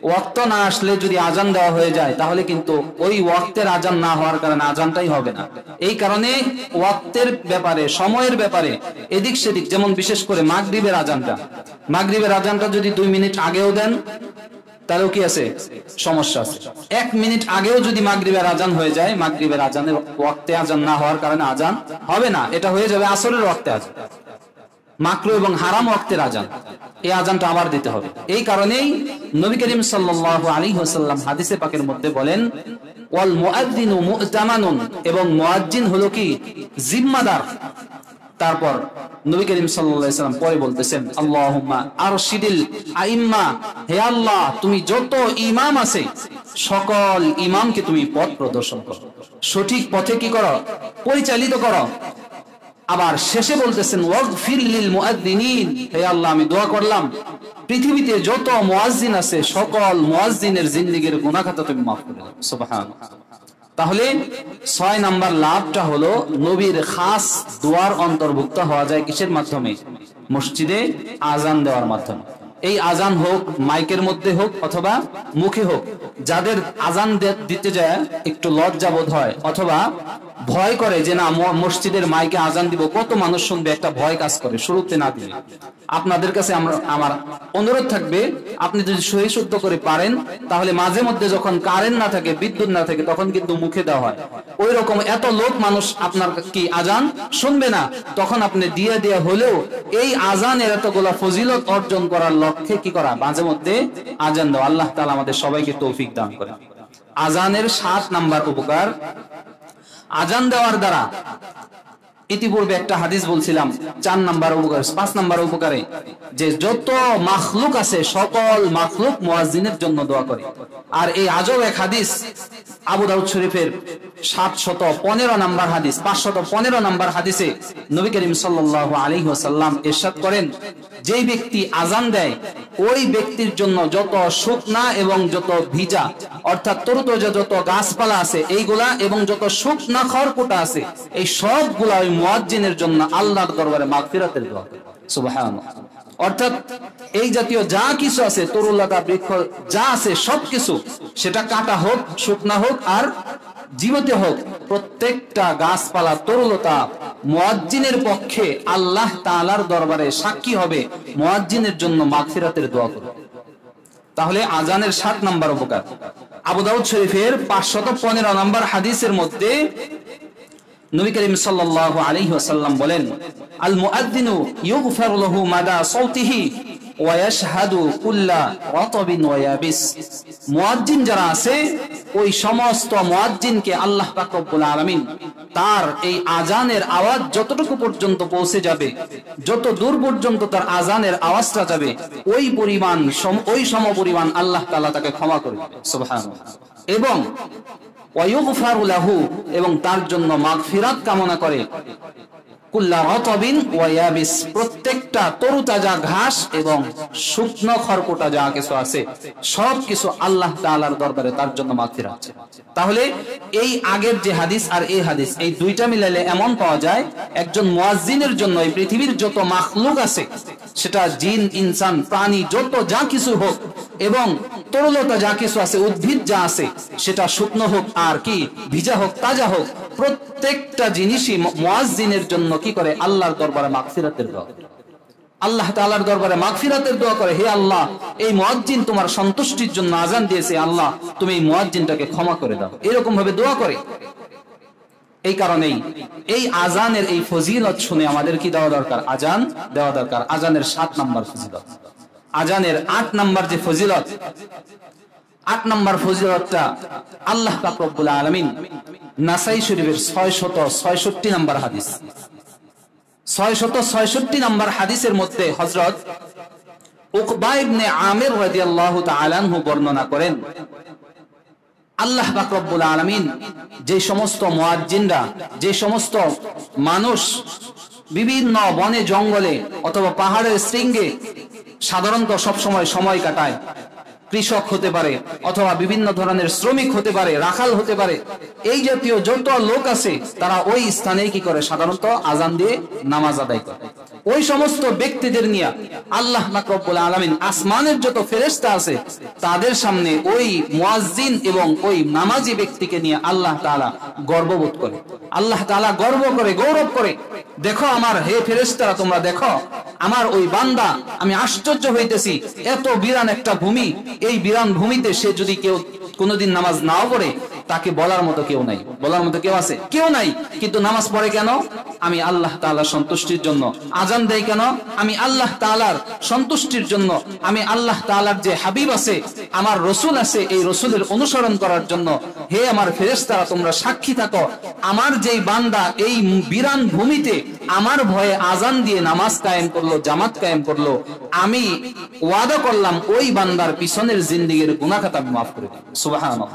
ওয়াক্ত না আসলে যদি আজান দেওয়া হয়ে যায় তাহলে কিন্তু ওই ওয়াক্তের আজান না হওয়ার কারণে আজানটাই হবে না। এই কারণে ওয়াক্তের ব্যাপারে, সময়ের ব্যাপারে এদিক সেদিক, যেমন বিশেষ করে মাগরিবের আজানটা যদি 2 মিনিট আগেও দেন তাহলেও কি আছে, সমস্যা আছে। 1 মিনিট আগেও যদি মাগরিবের আজান হয়ে যায়, মাগরিবের আজানের ওয়াক্তে আজান না হওয়ার কারণে আজান হবে না, এটা হয়ে যাবে আসরের ওয়াক্তে আজান, মাকরুহ এবং হারাম ওয়াক্তের আজান। এই আজানটা আবার দিতে হবে। এই কারণেই নবী করিম সাল্লাল্লাহু আলাইহি ওয়াসাল্লাম হাদিসে পাকের মধ্যে বলেন, ওয়াল মুআদ্দিনু মু'তামানুন, এবং মুয়াজ্জিন হলো কি জিম্মাদার। তারপর নবী করিম সাল্লাল্লাহু আলাইহি ওয়াসাল্লাম পরে বলতেছেন, আল্লাহুম্মা আরশিদিল আইম্মা, হে আল্লাহ তুমি যত ইমাম আছে সকল ইমামকে তুমি পথ প্রদর্শন করো, সঠিক পথে কি করো, পরিচালিত করো। আবার শেষে বলতেছেন, ওয়াগফির লিল মুআদ্দিনিন, হে আল্লাহ আমি দোয়া করলাম পৃথিবীতে যত মুয়াজ্জিন আছে সকল মুয়াজ্জিনের জিন্দেগীর গুনাহ খাতা তুমি মাফ করে দাও। সুবহানাল্লাহ। তাহলে 6 নাম্বার লাভটা হলো নবীর খাস দোয়ার অন্তর্ভুক্ত হওয়া যায় কিসের মাধ্যমে? মসজিদে আজান দেওয়ার মাধ্যমে। এই আজান হোক মাইকের মধ্যে হোক অথবা মুখে হোক, যাদের আজান দিতে যায় একটু লজ্জা বোধ হয় অথবা ভয় করে যে না মসজিদের মাইকে আজান দিব, কত মানুষ শুনবে, একটা ভয় কাজ করে, শুরুতে না দিলে। আপনাদের কাছে আমার অনুরোধ থাকবে, আপনি যদি সহি শুদ্ধ করে পারেন তাহলে মাঝে মধ্যে যখন কারেন্ট না থাকে, বিদ্যুৎ না থাকে, তখন কিন্তু মুখে দেওয়া হয়। ওই রকম এত লোক মানুষ আপনার কি আজান শুনবে না, তখন আপনি দিয়ে হলেও এই আজানের এতগুলা ফজিলত অর্জন করার লক্ষ্যে কি করা, মাঝে মধ্যে আজান দেওয়া। আল্লাহ তাআলা আমাদের সবাইকে তৌফিক দান করেন। আজানের 7 নাম্বার উপকার, আজান দেওয়ার দ্বারা ইতিপূর্বে একটা হাদিস বলছিলাম 4 নাম্বার উপকার, 5 নাম্বার উপকারে যে যত মাখলুক আছে সকল মাখলুক মুয়াজ্জিনের জন্য দোয়া করে। আর এই আজব এক হাদিস আবু দাউদ শরীফের 715 নাম্বার হাদিস, 515 নাম্বার হাদিসে নবী করিম সাল্লাল্লাহু আলাইহি ওয়াসাল্লাম ইরশাদ করেন, যেই ব্যক্তি আজান দেয় ওই ব্যক্তির জন্য যত শুকনা এবং যত ভিজা অর্থাৎ তরুতাজা যত গাছপালা আছে এইগুলা এবং যত শুকনা খড়কুটা আছে এই সবগুলা ওই মুয়াজ্জিনের জন্য আল্লাহর দরবারে মাগফিরাতের দোয়া করে। সুবহানাল্লাহ। অর্থাৎ এই জাতীয় যা কিছু আছে, তরুলতা বৃক্ষ যা আছে সবকিছু, সেটা কাটা হোক, শুকনা হোক আর জীবিত হোক, প্রত্যেকটা গাছপালা তরুলতা মুয়াজ্জিনের পক্ষে আল্লাহ তাআলার দরবারে সাক্ষী হবে, মুয়াজ্জিনের জন্য মাগফিরাতের দোয়া করে। তাহলে আজানের 7 নাম্বার উপকার। আবু দাউদ শরীফের 515 নাম্বার হাদিসের মধ্যে নবী করিম সাল্লাল্লাহু আলাইহি ওয়াসাল্লাম বলেন, আল মুআদ্দিনু ইউগফারু লাহু মাদা সাউতিহি ওয়া ইয়াশহাদু কুল্লা রাতাবিন ওয়া ইয়াবিস। মুয়াজ্জিন যারা আছে ওই সমস্ত মুয়াজ্জিনকে আল্লাহ পাক রব্বুল আলামিন তার এই আজানের আওয়াজ যতটুকু পর্যন্ত পৌঁছে যাবে, যত দূর পর্যন্ত তার আজানের আওয়াজটা যাবে, ওই সম পরিমাণ আল্লাহ তাআলা তাকে ক্ষমা করে দিবেন, সুবহানাল্লাহ। এবং ওয়ায়ুগফারু লাহু, এবং তার জন্য মাগফিরাত কামনা করে, কুল্লা রাতাবিন ওয়া ইয়াবিস, প্রত্যেকটা তরুতাজা ঘাস এবং শুকনো খড়কুটা যা কিছু আছে সব কিছু আল্লাহ তাআলার দরবারে তার জন্য মাগফিরাত আছে। তাহলে এই আগের যে হাদিস আর এই হাদিস, এই দুইটা মিলালে এমন পাওয়া যায় একজন মুয়াজ্জিনের জন্য এই পৃথিবীর যত মাখলুক আছে, সেটা জিন, ইনসান, প্রাণী, যত যা কিছু হোক, এবং তরলতা যা কিছু আছে, উদ্ভিদ যা আছে, সেটা শুকনো হোক আর কি ভিজা হোক, তাজা হোক, প্রত্যেকটা জিনিসই মুয়াজ্জিনের জন্য কি করে? আল্লাহর দরবারে মাগফিরাতের দোয়া, আল্লাহ তাআলার দরবারে মাগফিরাতের দোয়া করে। হে আল্লাহ, এই মুয়াজ্জিন তোমার সন্তুষ্টির জন্য আজান দিয়েছে, আল্লাহ তুমি এই মুয়াজ্জিনটাকে ক্ষমা করে দাও, এরকম ভাবে দোয়া করে। এই কারণেই এই আজানের এই ফজিলত শুনে আমাদের কি দেওয়া দরকার? আজান দেওয়া দরকার। আজানের 7 নম্বর ফজিলত, আজানের 8 নম্বর যে ফজিলত, 8 নম্বর ফজিলতটা আল্লাহ পাক রব্বুল আলামিন নাসাই শরীফের 666 নম্বর হাদিস, 666 নম্বর হাদিসের মধ্যে হযরত উকবা ইবনে আমির রাদিয়াল্লাহু তাআলা আনহু বর্ণনা করেন, আল্লাহ পাক রব্বুল আলামিন যে সমস্ত মুয়াজ্জিনরা, যে সমস্ত মানুষ বিভিন্ন বনে জঙ্গলে অথবা পাহাড়ের শৃঙ্গে সাধারণত সব সময় কাটায়, কৃষক হতে পারে অথবা বিভিন্ন ধরনের শ্রমিক হতে পারে, রাখাল হতে পারে, এই জাতীয় যত লোক আছে তারা ওই স্থানে কি করে? সাধারণত আজান দিয়ে নামাজ আদায় করে। ওই সমস্ত ব্যক্তিদের নিয়ে আল্লাহ পাক রব্বুল আলামিন আসমানের যত ফেরেশতা আছে তাদের সামনে ওই মুয়াজ্জিন এবং ওই নামাজি ব্যক্তিকে নিয়ে আল্লাহ তাআলা গর্ববোধ করে, আল্লাহ তাআলা গর্ব করে, গৌরব করে, দেখো আমার হে ফেরেশতারা, তোমরা দেখো আমার ওই বান্দা, আমি আশ্চর্য হইতেছি, এত বিরান একটা ভূমি, এই বিরান ভূমিতে সে যদি কেউ কোনোদিন নামাজ নাও পড়ে, তাকে বলার মতো কেউ নাই। বলার মতো কেউ আছে? কেউ নাই। কিন্তু নামাজ পড়ে কেন? আমি আল্লাহ তাআলার সন্তুষ্টির জন্য। আজান দেয় কেন? আমি আল্লাহ তাআলার সন্তুষ্টির জন্য। আমি আল্লাহ তাআলার যে হাবিব আছে, আমার রসুল আছে, এই রসুলের অনুসরণ করার জন্য। হে আমার ফেরেশতারা, তোমরা সাক্ষী থাকো, আমার যেই বান্দা এই বিরান ভূমিতে আমার ভয়ে আজান দিয়ে নামাজ কায়েম করলো, জামাত কায়েম করলো, আমি ওয়াদা করলাম ওই বান্দার পিছনের জিন্দেগীর গুনাহ খাতা আমি মাফ করে দেব। সুবহানাল্লাহ।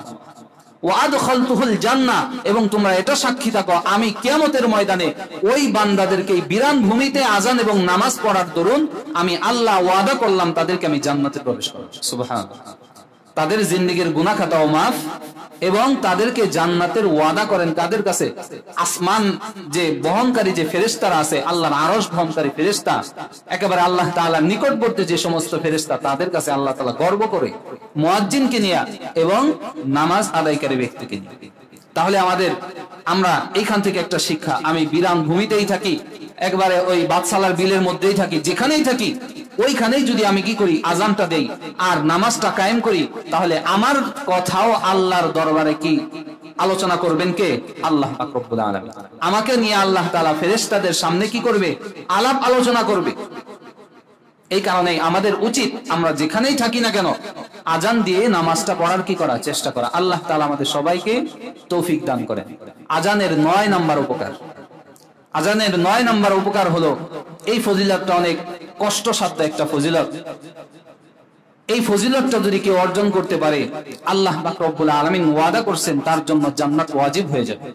ওয়াদখালতুহুল জান্নাহ, এবং তোমরা এটা সাক্ষী থাকো, আমি কিয়ামতের ময়দানে ওই বান্দাদেরকে বিরান ভূমিতে আজান এবং নামাজ পড়ার দরুন আমি আল্লাহ ওয়াদা করলাম তাদেরকে আমি জান্নাতে প্রবেশ করাবো। সুবহানাল্লাহ। তাদের জিন্দেগীর গুনাহ খাতাও মাফ, এবং তাদেরকে জান্নাতের ওয়াদা করেন কাদের কাছে? আসমান যে বহনকারী যে ফেরেশতারা আছে, আল্লাহর আরশ বহনকারী ফেরেশতা, একেবারে আল্লাহ তাআলার নিকটবর্তী যে সমস্ত ফেরেশতা, তাদের কাছে আল্লাহ তাআলা গর্ব করে মুয়াজ্জিনকে নিয়ে এবং নামাজ আদায়কারী ব্যক্তিকে নিয়ে। তাহলে আমরা এইখান থেকে একটা শিক্ষা, আমি বিরান ভূমিতেই থাকি, একবারে ওই বাদশালার বিলের মধ্যেই থাকি, যেখানেই থাকি, ওইখানেই যদি আমি কি করি? আজানটা দেই আর নামাজটা কায়েম করি, তাহলে আমার কথাও আল্লাহর দরবারে কি আলোচনা করবেন? কে? আল্লাহ পাক রব্বুল আলামিন। আমাকে নিয়ে আল্লাহ তাআলা ফেরেশতাদের সামনে কি করবে? আলাপ আলোচনা করবে। এই কারণেই আমাদের উচিত, আমরা যেখানেই থাকি না কেন, আজান দিয়ে নামাজটা পড়ার কি করা? চেষ্টা করা। আল্লাহ তাআলা আমাদের সবাইকে তৌফিক দান করেন। আজানের 9 নম্বর উপকার, আজানের 9 নম্বর উপকার হলো, এই ফজিলতটা অনেক কষ্টসাধ্য একটা ফজিলত। এই ফজিলতটা যদি কেউ অর্জন করতে পারে, আল্লাহ পাক রব্বুল আলামিন ওয়াদা করছেন তার জন্য জান্নাত ওয়াজিব হয়ে যাবে।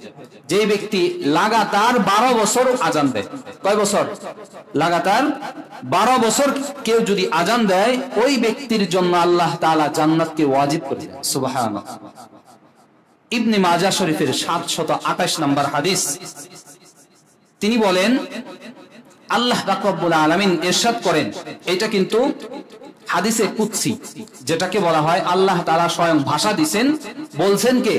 যে ব্যক্তি লাগাতার 12 বছর আজান দেয়, কয় বছর? লাগাতার 12 বছর কেউ যদি আজান দেয়, ওই ব্যক্তির জন্য আল্লাহ তাআলা জান্নাতকে ওয়াজিব করে দেন। সুবহানাল্লাহ। ইবনে মাজাহ শরীফের 728 নম্বর হাদিস, তিনি বলেন, আল্লাহ পাক রব্বুল আলামিন ইরশাদ করেন, এটা কিন্তু হাদিসে কুদসি, যেটাকে বলা হয় আল্লাহ তাআলা স্বয়ং ভাষা দিবেন, বলছেন কে?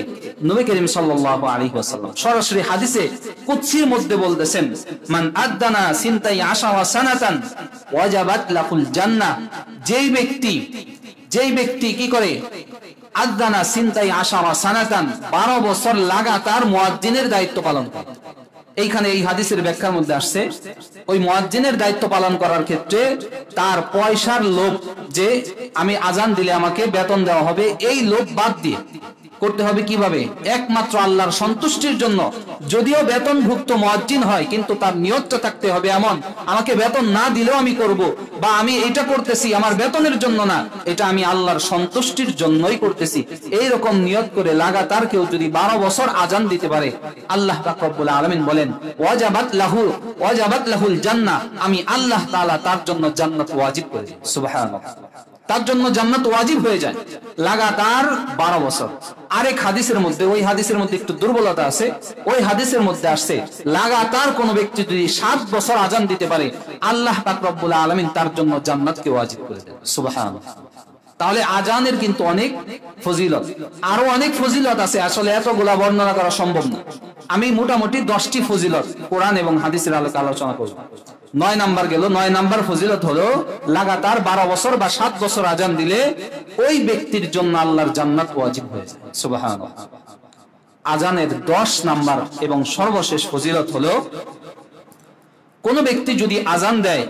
নবী করিম সাল্লাল্লাহু আলাইহি ওয়াসাল্লাম সরাসরি হাদিসে কুদসির মধ্যে বলতেছেন, মান আদানা সিনতাই আশা সানাতান ওয়াজাবাত লাহুল জান্নাহ। যেই ব্যক্তি কি করে? আদানা সিনতাই আশা সানাতান, 12 বছর লাগাতার মুয়াজ্জিনের দায়িত্ব পালন করে। এইখানে এই হাদিসের ব্যাখ্যার মধ্যে আসছে, ওই মুয়াজ্জিনের দায়িত্ব পালন করার ক্ষেত্রে তার পয়সার লোভ, যে আমি আজান দিলে আমাকে বেতন দেওয়া হবে, এই লোভ বাদ দিয়ে করতে হবে কিভাবে? একমাত্র আল্লাহর সন্তুষ্টির জন্য। যদিও বেতনভুক্ত মুয়াজ্জিন হয়, কিন্তু তার নিয়তটা থাকতে হবে এমন, আমাকে বেতন না দিলেও আমি করব, বা আমি এটা করতেছি আমার বেতনের জন্য না, এটা আমি আল্লাহর সন্তুষ্টির জন্যই করতেছি। এইরকম নিয়ত করে লাগাতার কেউ যদি 12 বছর আজান দিতে পারে, আল্লাহ পাক রব্বুল আলামিন বলেন ওয়াজাবাত লাহুল জান্নাহ, আমি আল্লাহ তাআলা তার জন্য জান্নাত ওয়াজিব করে দিই। সুবহানাল্লাহ, তার জন্য জান্নাত ওয়াজিব হয়ে যায় লাগাতার 12 বছর। আরেক হাদিসের মধ্যে, ওই হাদিসের মধ্যে একটু দুর্বলতা আছে, ওই হাদিসের মধ্যে আসছে লাগাতার কোন ব্যক্তি যদি 7 বছর আজান দিতে পারে, আল্লাহ পাক রব্বুল আলামিন তার জন্য জান্নাতকে ওয়াজিব করে দেন। সুবহানাল্লাহ। তাহলে আজানের কিন্তু অনেক ফজিলত, আরো অনেক ফজিলত আছে, আসলে এতগুলা বর্ণনা করা সম্ভব না। আমি মোটামুটি 10টি ফজিলত কোরআন এবং হাদিসের আলোকে আলোচনা করব। 9 নাম্বার গেল। 9 নাম্বার ফজিলত হলো লাগাতার 12 বছর বা 7 বছর আজান দিলে ওই ব্যক্তির জন্য আল্লাহর জান্নাত ওয়াজিব হয়ে যায়। সুবহানাল্লাহ। আজানের 10 নাম্বার এবং সর্বশেষ ফজিলত হলো, কোন ব্যক্তি যদি আজান দেয়,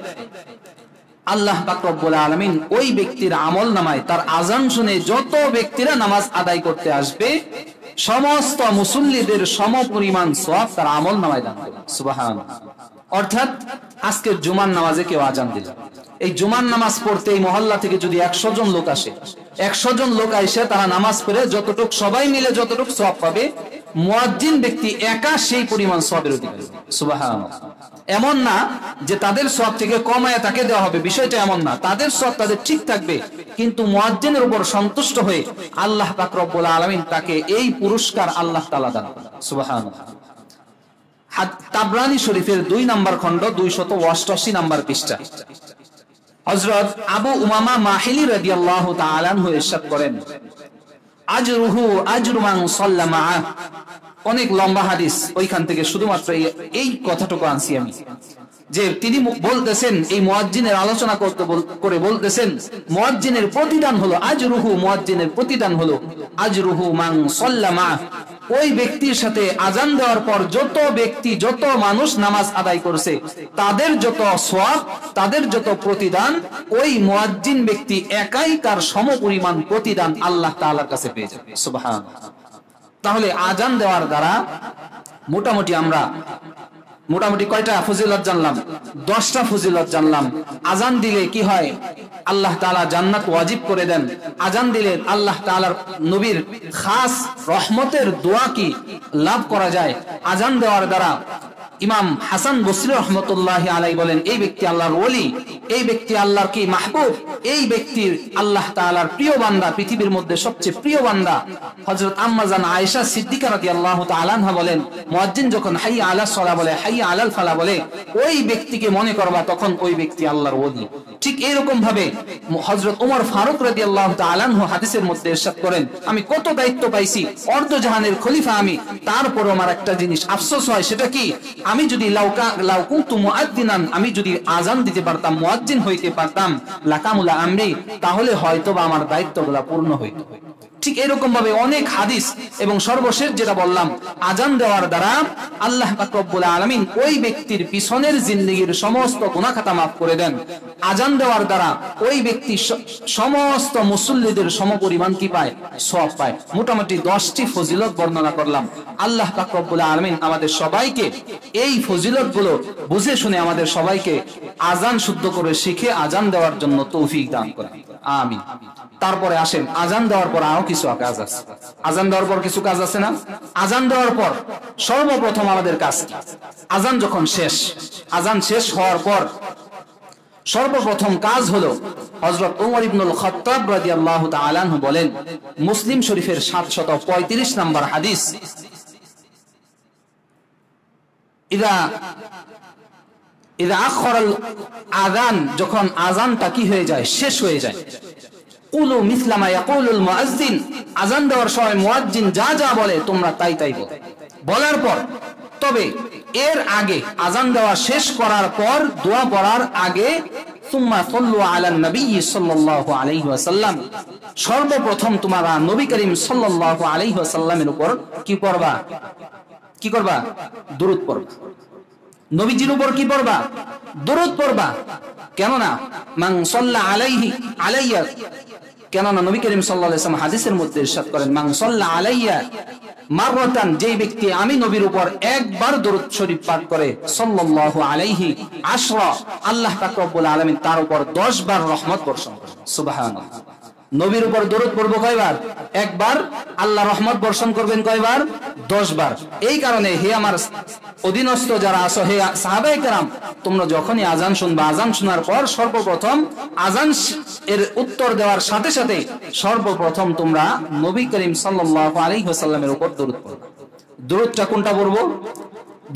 আল্লাহ পাক রব্বুল আলামিন ওই ব্যক্তির আমল নামায় তার আজান শুনে যত ব্যক্তিরা নামাজ আদায় করতে আসবে সমস্ত মুসল্লিদের সমপরিমাণ সওয়াব তার আমল নামায় দান করবেন। সুবহানাল্লাহ। অর্থাৎ আজকের জুমার নামাজে কেউ আজান দিল, এই জুমার নামাজ পড়তে এই মহল্লা থেকে যদি 100 জন লোক আসে, 100 জন লোক এসে তারা নামাজ পড়ে যতটুক সবাই মিলে যতটুক সওয়াব পাবে, মুয়াজ্জিন ব্যক্তি একা সেই পরিমাণ সওয়াবের অধিকারী। সুবহানাল্লাহ। এমন না যে তাদের সওয়াব থেকে কমায় তাকে দেওয়া হবে, বিষয়টা এমন না, তাদের সওয়াব তাদের ঠিক থাকবে, কিন্তু মুয়াজ্জিনের উপর সন্তুষ্ট হয়ে আল্লাহ পাক রব্বুল আলামিন তাকে এই পুরস্কার আল্লাহ তাআলা দান করেন। সুবহানাল্লাহ। তাবরানী শরীফের 2 নাম্বার খণ্ড 288 নাম্বার পৃষ্ঠা হযরত আবু উমামা মাহিলি রাদিয়াল্লাহু তাআলা আনহু ইরশাদ করেন, আজরুহু আজরু মান সাল্লামা। অনেক লম্বা হাদিস, ওইখান থেকে শুধুমাত্র এই কথাটুকু আনছি আমি, যে তিনি বলতেছেন, এই মুয়াজ্জিনের আলোচনা করে বলতেছেন, মুয়াজ্জিনের প্রতিদান হলো আজরুহু, মুয়াজ্জিনের প্রতিদান হলো আজরুহু মান সাল্লামা। ওই ব্যক্তির সাথে আজান দেওয়ার পর যত ব্যক্তি, যত মানুষ নামাজ আদায় করছে, তাদের যত সওয়াব, তাদের যত প্রতিদান, ওই মুয়াজ্জিন ব্যক্তি একাই তার সমপরিমাণ প্রতিদান আল্লাহ তাআলার কাছে পেয়ে যাবে। সুবহানাল্লাহ। তাহলে আজান দেওয়ার দ্বারা মোটামুটি কয়টা ফজিলত জানলাম? 10টা ফজিলত জানলাম। আজান দিলে কি হয়? আল্লাহ তাআলা জান্নাত ওয়াজিব করে দেন। আজান দিলে আল্লাহ তাআলার নবীর খাস রহমতের দোয়া কি লাভ করা যায়। আজান দেওয়ার দ্বারা ইমাম হাসান বসরি রহমতুল্লাহি আলাইহি বলেন, এই ব্যক্তি আল্লাহর ওলি, এই ব্যক্তি আল্লাহর কি মাহবুব, এই ব্যক্তির আল্লাহ তাআলার প্রিয় বান্দা, পৃথিবীর মধ্যে সবচেয়ে প্রিয় বান্দা। হযরত আম্মা জান আয়েশা সিদ্দিকা রাদিয়াল্লাহু তাআলা আনহা বলেন, মুয়াজ্জিন যখন হাইয়া আলাস সালাহ বলে, হাইয়া আলাল ফালাহ বলে, ওই ব্যক্তিকে মনে করবা, তখন ওই ব্যক্তি আল্লাহর ওলি। ঠিক এরকম ভাবে হযরত ওমর ফারুক রাদিয়াল্লাহু তাআলা আনহু হাদিসের মধ্যে ইরশাদ করেন, আমি কত দায়িত্ব পাইছি, অর্ধজাহানের খলিফা আমি, তারপরও আমার একটা জিনিস আফসোস হয়, সেটা কি? আমি যদি লাউ কুনতু মুআদ্দিনান, আমি যদি আজান দিতে পারতাম, মুয়াজ্জিন হইতে পারতাম, লাকামুলা আমরি, তাহলে হয়তোবা আমার দায়িত্বগুলো পূর্ণ হইতো। ঠিক এরকম ভাবে অনেক হাদিস। এবং সর্বশেষ যেটা বললাম, আজান দেওয়ার দ্বারা আল্লাহ পাক রব্বুল আলামিন ওই ব্যক্তির পিছনের জিন্দেগীর সমস্ত গুনাহ খাতা মাফ করে দেন। আজান দেওয়ার দ্বারা ওই ব্যক্তি সমস্ত মুসল্লিদের সমপরিমাণ কি পায়? সওয়াব পায়। মোটামুটি 10টি ফজিলত বর্ণনা করলাম। আল্লাহ পাক রব্বুল আলামিন আমাদের সবাইকে এই ফজিলতগুলো বুঝে শুনে আমাদের সবাইকে আজান শুদ্ধ করে শিখে আজান দেওয়ার জন্য তৌফিক দান করেন। আমিন। তারপরে আসেন, আজান দেওয়ার পর আরো কিছু কাজ আছে। আজান দেওয়ার পর কিছু কাজ আছে না? আজান দেওয়ার পর সর্বপ্রথম আমাদের কাজ কি? আজান যখন শেষ, আজান শেষ হওয়ার পর সর্বপ্রথম কাজ হলো, হযরত ওমর ইবনুল খাত্তাব রাদিয়াল্লাহু তাআলা আনহু বলেন, মুসলিম শরীফের 735 নম্বর হাদিস, ইদা আখরাল আযান, যখন আযানটা কি হয়ে যায়? শেষ হয়ে যায়, কুলু মিসলা মা ইয়াকুলুল মুয়াজ্জিন, আযান দেওয়ার সময় মুয়াজ্জিন যা যা বলে তোমরা তাই তাই বলো। বলার পর, তবে এর আগে, আযান দেওয়া শেষ করার পর, দোয়া পড়ার আগে, সুম্মা সাল্লু আলান নবী সাল্লাল্লাহু আলাইহি ওয়াসাল্লাম, সর্বপ্রথম তোমরা নবী করিম সাল্লাল্লাহু আলাইহি ওয়াসাল্লামের উপর কি পড়বা? কি করবা? দুরূদ পড়বা। নবীজির উপর কি পড়বা? দুরূদ পড়বা। কেননা মান সাল্লা আলাইহি আলাইয়া কেননা নবী করিম সাল্লাল্লাহু আলাইহি ওয়াসাল্লাম হাদিসের মধ্যে ইরশাদ করেন, মান সাল্লা আলাইয়া মাররাতান, যেই ব্যক্তি আমি নবীর উপর একবার দরুদ শরীফ পাঠ করে, সাল্লাল্লাহু আলাইহি আশরা, আল্লাহ পাক রব্বুল আলামিন তার উপর 10 বার রহমত বর্ষণ করেন। সুবহানাল্লাহ। নবীর উপর দরুদ পড়বো কয়বার? একবার। আল্লাহ রহমত বর্ষণ করবেন কয়বার? 10 বার। এই কারণে হে আমার অধীনস্থ যারা আছো, হে সাহাবায়ে কেরাম, তোমরা যখনই আজান শুনবা, আজান শোনার পর সর্বপ্রথম আজান এর উত্তর দেওয়ার সাথে সাথে সর্বপ্রথম তোমরা নবী করিম সাল্লাল্লাহু আলাইহি ওয়াসাল্লামের উপর দরুদ পড়বা। দরুদটা কোনটা পড়বো?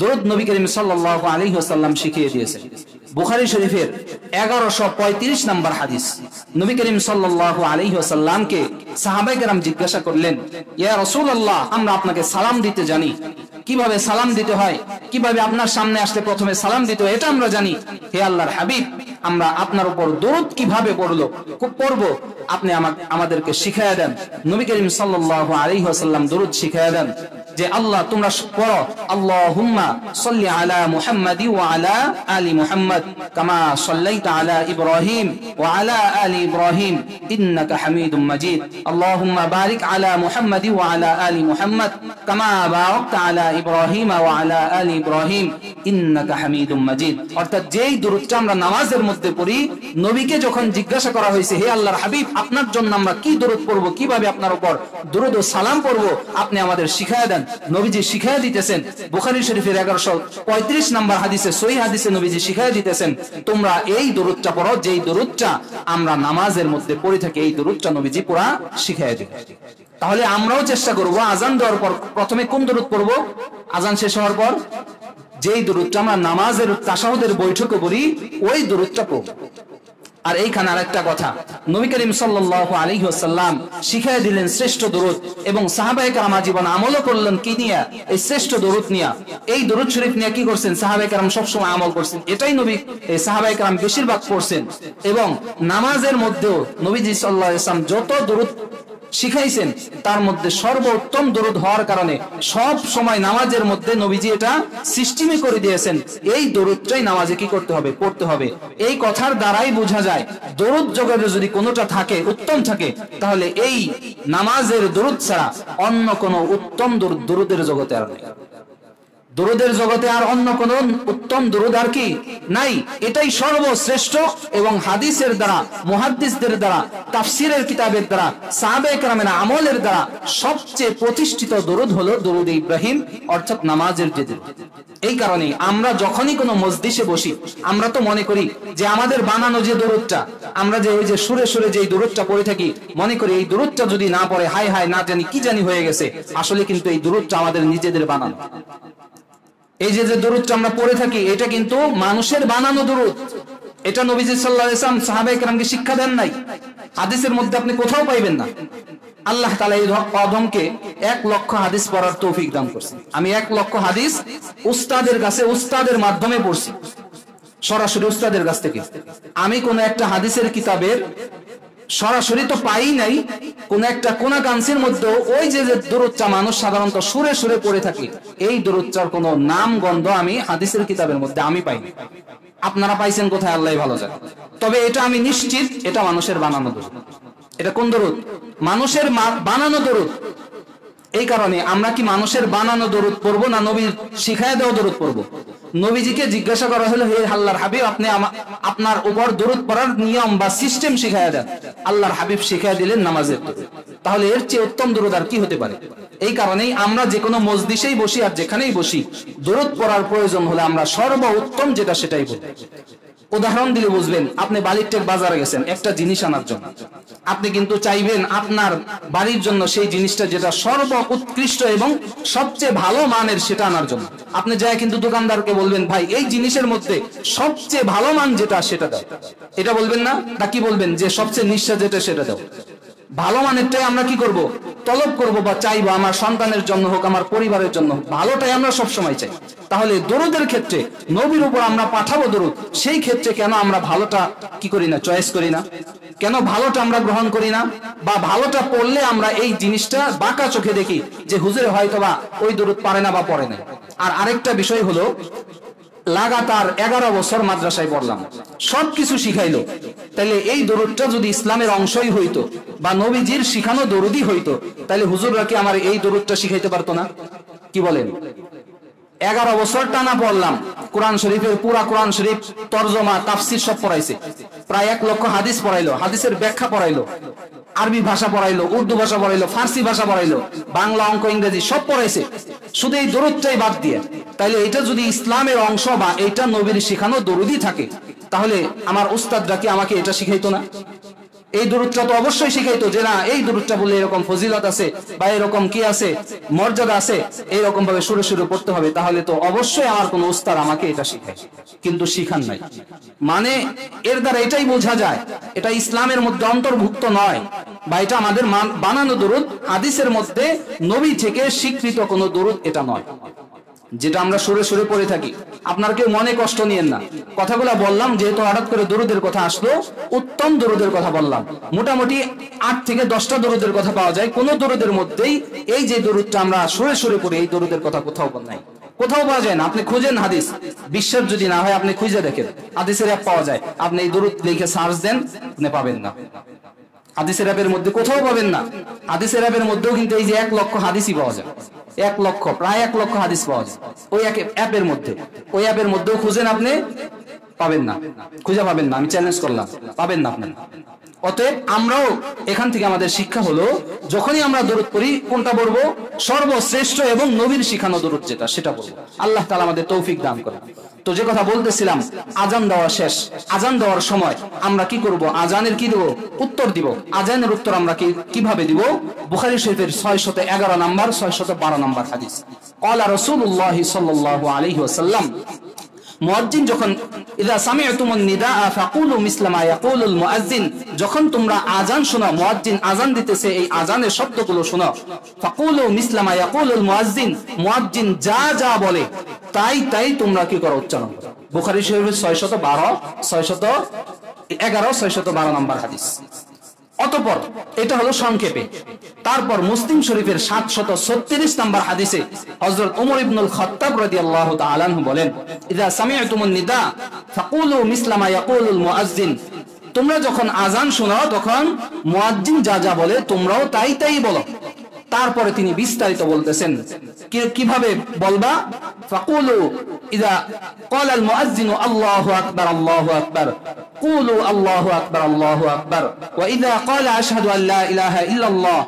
দরুদ নবী করিম সাল্লাল্লাহু আলাইহি ওয়াসাল্লাম শিখিয়ে দিয়েছেন। বুখারী শরীফের 1135 নম্বর হাদিস, নবী করিম সাল্লাল্লাহু আলাইহি ওয়াসাল্লামকে সাহাবায়ে কেরাম জিজ্ঞাসা করলেন, ইয়া রাসূলুল্লাহ, আমরা আপনাকে সালাম দিতে জানি, কিভাবে সালাম দিতে হয়, কিভাবে আপনার সামনে আসলে প্রথমে সালাম দিতে হয় এটা আমরা জানি, হে আল্লাহর হাবিব, আমরা আপনার উপর দরুদ কিভাবে পড়বো আপনি আমাদেরকে শিখিয়ে দেন। নবী করিম সাল্লাল্লাহু আলাইহি ওয়াসাল্লাম দরুদ শিখিয়ে দেন যে আল্লাহ তোমরা পড়ো, আল্লাহুম্মা সাল্লি আলা মুহাম্মাদি ওয়া আলা আলি মুহাম্মাদ কামা সাল্লাইতা আলা ইব্রাহিম ওয়া আলা আলি ইব্রাহিম ইন্নাকা হামিদুম মাজিদ, আল্লাহুম্মা বারিক আলা মুহাম্মাদি ওয়া আলা আলি মুহাম্মাদ কামা বারাকতা আলা ইব্রাহিম ওয়া আলা আলি ইব্রাহিম ইন্নাকা হামিদুম মাজিদ। অর্থাৎ যেই দরুদটা আমরা নামাজের মধ্যে পড়ি, নবীকে যখন জিজ্ঞাসা করা হয়েছে, হে আল্লাহর হাবিব, আপনার জন্য আমরা কি দরুদ পড়বো, কিভাবে আপনার উপর দরুদ ও সালাম পড়বো, আপনি আমাদের শিখিয়ে দেন। নবীজি শিখিয়ে দিতেছেন। বুখারী শরীফের 1135 নম্বর হাদিসে, সহিহ হাদিসে নবীজি শিখিয়ে দিতেছেন, তোমরা এই দরুদটা পড়ো, যেই দরুদটা আমরা নামাজের মধ্যে পড়ে থাকি, এই দরুদটা নবীজি পুরা শিখিয়ে দেন। তাহলে আমরাও চেষ্টা করব আজান দেওয়ার পর প্রথমে কোন দরুদ পড়বো? আজান শেষ হওয়ার পর যেই দরুদটা আমরা নামাজের তাশাহুদের বৈঠকে পড়ি, ওই দরুদটা পড়ব। আর এইখানে আরেকটা কথা, নবী করিম সাল্লাল্লাহু আলাইহি ওয়াসাল্লাম শিখিয়ে দিলেন শ্রেষ্ঠ দরুদ, এবং সাহাবায়ে কেরাম জীবন আমলও করলেন কি নিয়ে? এই শ্রেষ্ঠ দরুদ নিয়ে। এই দরুদ শরীফ নিয়ে কি করছেন? সাহাবায়ে কেরাম সব সময় আমল করছেন, এটাই নবী সাহাবায়ে কেরাম বেশিরভাগ পড়ছেন। এবং নামাজের মধ্যেও নবীজি সাল্লাল্লাহু আলাইহি ওয়াসাল্লাম যত দরুদ শিখাইছেন তার মধ্যে সর্বোত্তম দরুদ হওয়ার কারণে সব সময় নামাজের মধ্যে নবীজি এটা সিস্টেমে করে দিয়েছেন, এই দরুদটাই নামাজে কি করতে হবে? পড়তে হবে। এই কথার দ্বারাই বোঝা যায় দরুদ জগতে যদি কোনোটা থাকে, উত্তম থাকে, তাহলে এই নামাজের দরুদ ছাড়া অন্য কোনো উত্তম দরুদের জগতে আর নেই। দরুদের জগতে আর অন্য কোন উত্তম দরুদ আর কি নাই, এটাই সর্বশ্রেষ্ঠ। এবং হাদিসের দ্বারা, মুহাদ্দিসদের দ্বারা, তাফসীরের কিতাবের দ্বারা, সাহাবায়ে কেরামের আমলের দ্বারা সবচেয়ে প্রতিষ্ঠিত দরুদ হলো দরুদ ইব্রাহিম, অর্থাৎ নামাজের যে দরুদ। এই কারণে আমরা যখনই কোনো মজলিসে বসি, আমরা তো মনে করি যে আমাদের বানানো যে দরুদটা, আমরা যে ওই যে সুরে সুরে যে দরুদটা পড়ে থাকি, মনে করি এই দরুদটা যদি না পড়ে হায় হায় না জানি কি জানি হয়ে গেছে। আসলে কিন্তু এই দরুদটা আমাদের নিজেদের বানানো। এই যে দরুদটা আমরা পড়ে থাকি, এটা কিন্তু মানুষের বানানো দরুদ। এটা নবীজি সাল্লাল্লাহু আলাইহি ওয়াসাল্লাম সাহাবায়ে কেরামকে শিক্ষা দেন নাই, হাদিসের মধ্যে আপনি কোথাও পাইবেন না। আল্লাহ তাআলা এই অধমকে 1 লক্ষ হাদিস পড়ার তৌফিক দান করেছেন। আমি 1 লক্ষ হাদিস উস্তাদের কাছে, উস্তাদের মাধ্যমে পড়ছি, সরাসরি উস্তাদের কাছ থেকে। আমি কোন একটা হাদিসের কিতাবের সরাসরি তো পাই নাই, কোন একটা কোনাকাঞ্চির মধ্যে ওই যে দরুদটা মানুষ সাধারণত সুরে সুরে পড়ে থাকে, এই দরুদটার কোন নাম গন্ধ আমি হাদিসের কিতাবের মধ্যে আমি পাইনি। আপনারা পাইছেন কোথায় আল্লাহ ভালো জানে। তবে এটা আমি নিশ্চিত এটা মানুষের বানানো দরুদ। এটা কোন দরুদ? মানুষের বানানো দরুদ। এই কারণে আমরা কি মানুষের বানানো দরুদ পড়বো না নবীর শিখায় দেওয়া দরুদ পড়বো? নবীজিকে জিজ্ঞাসা করা হলো, হে আল্লাহর হাবিব, আপনি আপনার উপর দরুদ পড়ার নিয়ম বা সিস্টেম শিখায় দেন। আল্লাহর হাবিব শিখায় দিলেন নামাজের দরুদ। তাহলে এর চেয়ে উত্তম দরুদ আর কি হতে পারে? এই কারণেই আমরা যে কোনো মজলিসেই বসি আর যেখানেই বসি, দরুদ পড়ার প্রয়োজন হলে আমরা সর্বোত্তম যেটা সেটাই বলি। উদাহরণ দিলে বুঝবেন, আপনি বালিরটেক বাজারে গেছেন একটা জিনিস আনার জন্য, আপনি কিন্তু চাইবেন আপনার বাড়ির জন্য সেই জিনিসটা যেটা সর্বোৎকৃষ্ট এবং সবচেয়ে ভালো মানের সেটা আনার জন্য। আপনি যায় কিন্তু দোকানদারকে বলবেন, ভাই এই জিনিসের মধ্যে সবচেয়ে ভালো মান যেটা সেটা দাও। এটা বলবেন না? তা কি বলবেন? যে সবচেয়ে নিঃশ্বাস যেটা সেটা দাও। ভালো মানেরটাই আমরা কি করব? তলব করব বা চাইবো, আমার সন্তানের জন্য হোক, আমার পরিবারের জন্য হোক, ভালোটাই আমরা সবসময় চাই। তাহলে দরুদের ক্ষেত্রে নবীর উপর আমরা পাঠাবো দরুদ, সেই ক্ষেত্রে কেন আমরা ভালোটা কি করি না, চয়েস করি না? কেন ভালোটা আমরা গ্রহণ করি না? বা ভালোটা পড়লে আমরা এই জিনিসটা বাঁকা চোখে দেখি যে হুজুরে হয়তো বা ওই দরুদ পারে না বা পড়ে না। আর আরেকটা বিষয় হলো, লাগাতার 11 বছর মাদ্রাসায় পড়লাম, সবকিছু শিখাইলো, তাহলে এই দরুদটা যদি ইসলামের অংশই হইতো বা নবীজির শিখানো দরুদই হইতো, তাহলে হুজুররা কি আমার এই দরুদটা শিখাইতে পারতো না? কি বলেন? 11 বছর টানা পড়লাম, কোরআন শরীফের পুরা কোরআন শরীফ তরজমা তাফসির সব পড়াইছে, প্রায় 1 লক্ষ হাদিস পড়াইলো, হাদিসের ব্যাখ্যা পড়াইলো, আরবি ভাষা পড়াইলো, উর্দু ভাষা পড়াইলো, ফার্সি ভাষা পড়াইলো, বাংলা, অঙ্ক, ইংরেজি সব পড়াইছে, শুধু এই দরুদটাই বাদ দিয়ে। তাইলে এটা যদি ইসলামের অংশ বা এটা নবীর শিখানো দরুদই থাকে, তাহলে আমার উস্তাদরা কি আমাকে এটা শিখাইতো না? এই দরুদটা তো অবশ্যই শিখাইতো যে না, এই দরুদটা বলে এরকম ফজিলত আছে বা এরকম কি আছে, মর্যাদা আছে, এইরকম ভাবে সুরে সুরে পড়তে হবে। তাহলে তো অবশ্যই আমার কোন উস্তাদ আমাকে এটা শিখায়, কিন্তু শিখান নাই। মানে এর দ্বারা এটাই বোঝা যায় এটা ইসলামের মধ্যে অন্তর্ভুক্ত নয়, বা এটা আমাদের বানানো দরুদ, হাদিসের মধ্যে নবী থেকে স্বীকৃত কোন দরুদ এটা নয়, যেটা আমরা সুরে সুরে পড়ে থাকি। আপনার কেউ মনে কষ্ট নিয়েন না, কথাগুলো বললাম যেহেতু হঠাৎ করে দরুদের কথা আসলো, উত্তম দরুদের কথা বললাম। মোটামুটি 8 থেকে 10টা দরুদের কথা পাওয়া যায়, কোন দরুদের মধ্যেই এই যে দরুদটা আমরা সুরে সুরে পড়ি, এই দরুদের কথা কোথাও নাই, কোথাও পাওয়া যায় না। আপনি খুঁজেন হাদিস, বিশ্বাস যদি না হয় আপনি খুঁজে দেখেন, হাদিসের অ্যাপ পাওয়া যায়, আপনি এই দরুদ লিখে সার্চ দেন, আপনি পাবেন না। হাদিসের অ্যাপের মধ্যে কোথাও পাবেন না। হাদিসের অ্যাপের মধ্যেও কিন্তু এই যে 1 লক্ষ হাদিসই পাওয়া যায়, 1 লক্ষ, প্রায় 1 লক্ষ হাদিস পাওয়া যায় ওই অ্যাপের মধ্যে। ওই অ্যাপের মধ্যেও খুঁজেন, আপনি পাবেন না, খুঁজে পাবেন না, আমি চ্যালেঞ্জ করলাম, পাবেন না আপনি। অতএব আমরাও এখান থেকে আমাদের শিক্ষা হলো, যখনই আমরা দরুদ পড়ি কোনটা পড়বো? সর্বশ্রেষ্ঠ এবং নবীর শিখানো দরুদ যেটা, সেটা পড়বো। আল্লাহ তাআলা আমাদের তৌফিক দান করেন। তো যে কথা বলতেছিলাম, আজান দেওয়া শেষ, আজান দেওয়ার সময় আমরা কি করব? আজানের কি দেব? উত্তর দিব। আজানের উত্তর আমরা কিভাবে দিব? বুখারী শরীফের 611 নাম্বার 612 নাম্বার হাদিস, ক্বালা রাসূলুল্লাহ সাল্লাল্লাহু আলাইহি ওয়াসাল্লাম, মুয়াজ্জিন যখন ইযা সামি'তুমুন নিদাআ ফাকুলু মিসলা মা ইয়াকুলুল মুয়াজ্জিন, যখন তোমরা আজান শোনো, মুয়াজ্জিন আজান দিতেছে, এই আজানের শব্দগুলো শোনো, ফাকুলু মিসলা মা ইয়াকুলুল মুয়াজ্জিন, মুয়াজ্জিন যা যা বলে তাই তাই তোমরা কি করো? উচ্চারণ করো। বুখারী শরীফের 612 611 612 নম্বর হাদিস। অতঃপর এটা হলো সংক্ষেপে। তারপর মুসলিম শরীফের 736 নম্বর হাদিসে হযরত ওমর ইবনুল খাত্তাব রাদিয়াল্লাহু তাআলা আনহু বলেন, ইযা সামি'তুমুন নিদা ফাকুলু মিসলা মা ইয়াকুলুল মুয়াজ্জিন, তোমরা যখন আজান শোনো তখন মুয়াজ্জিন যা যা বলে তোমরাও তাই তাই বলো। তারপরে তিনি বিস্তারিত বলতেছেন কিভাবে বলবা? ফাকুলু ইযা ক্বালা আল মুয়াজ্জিনু আল্লাহু আকবার আল্লাহু আকবার কুলু আল্লাহু আকবার আল্লাহু আকবার, ওয়া ইযা ক্বালা আশহাদু আল লা ইলাহা ইল্লাল্লাহ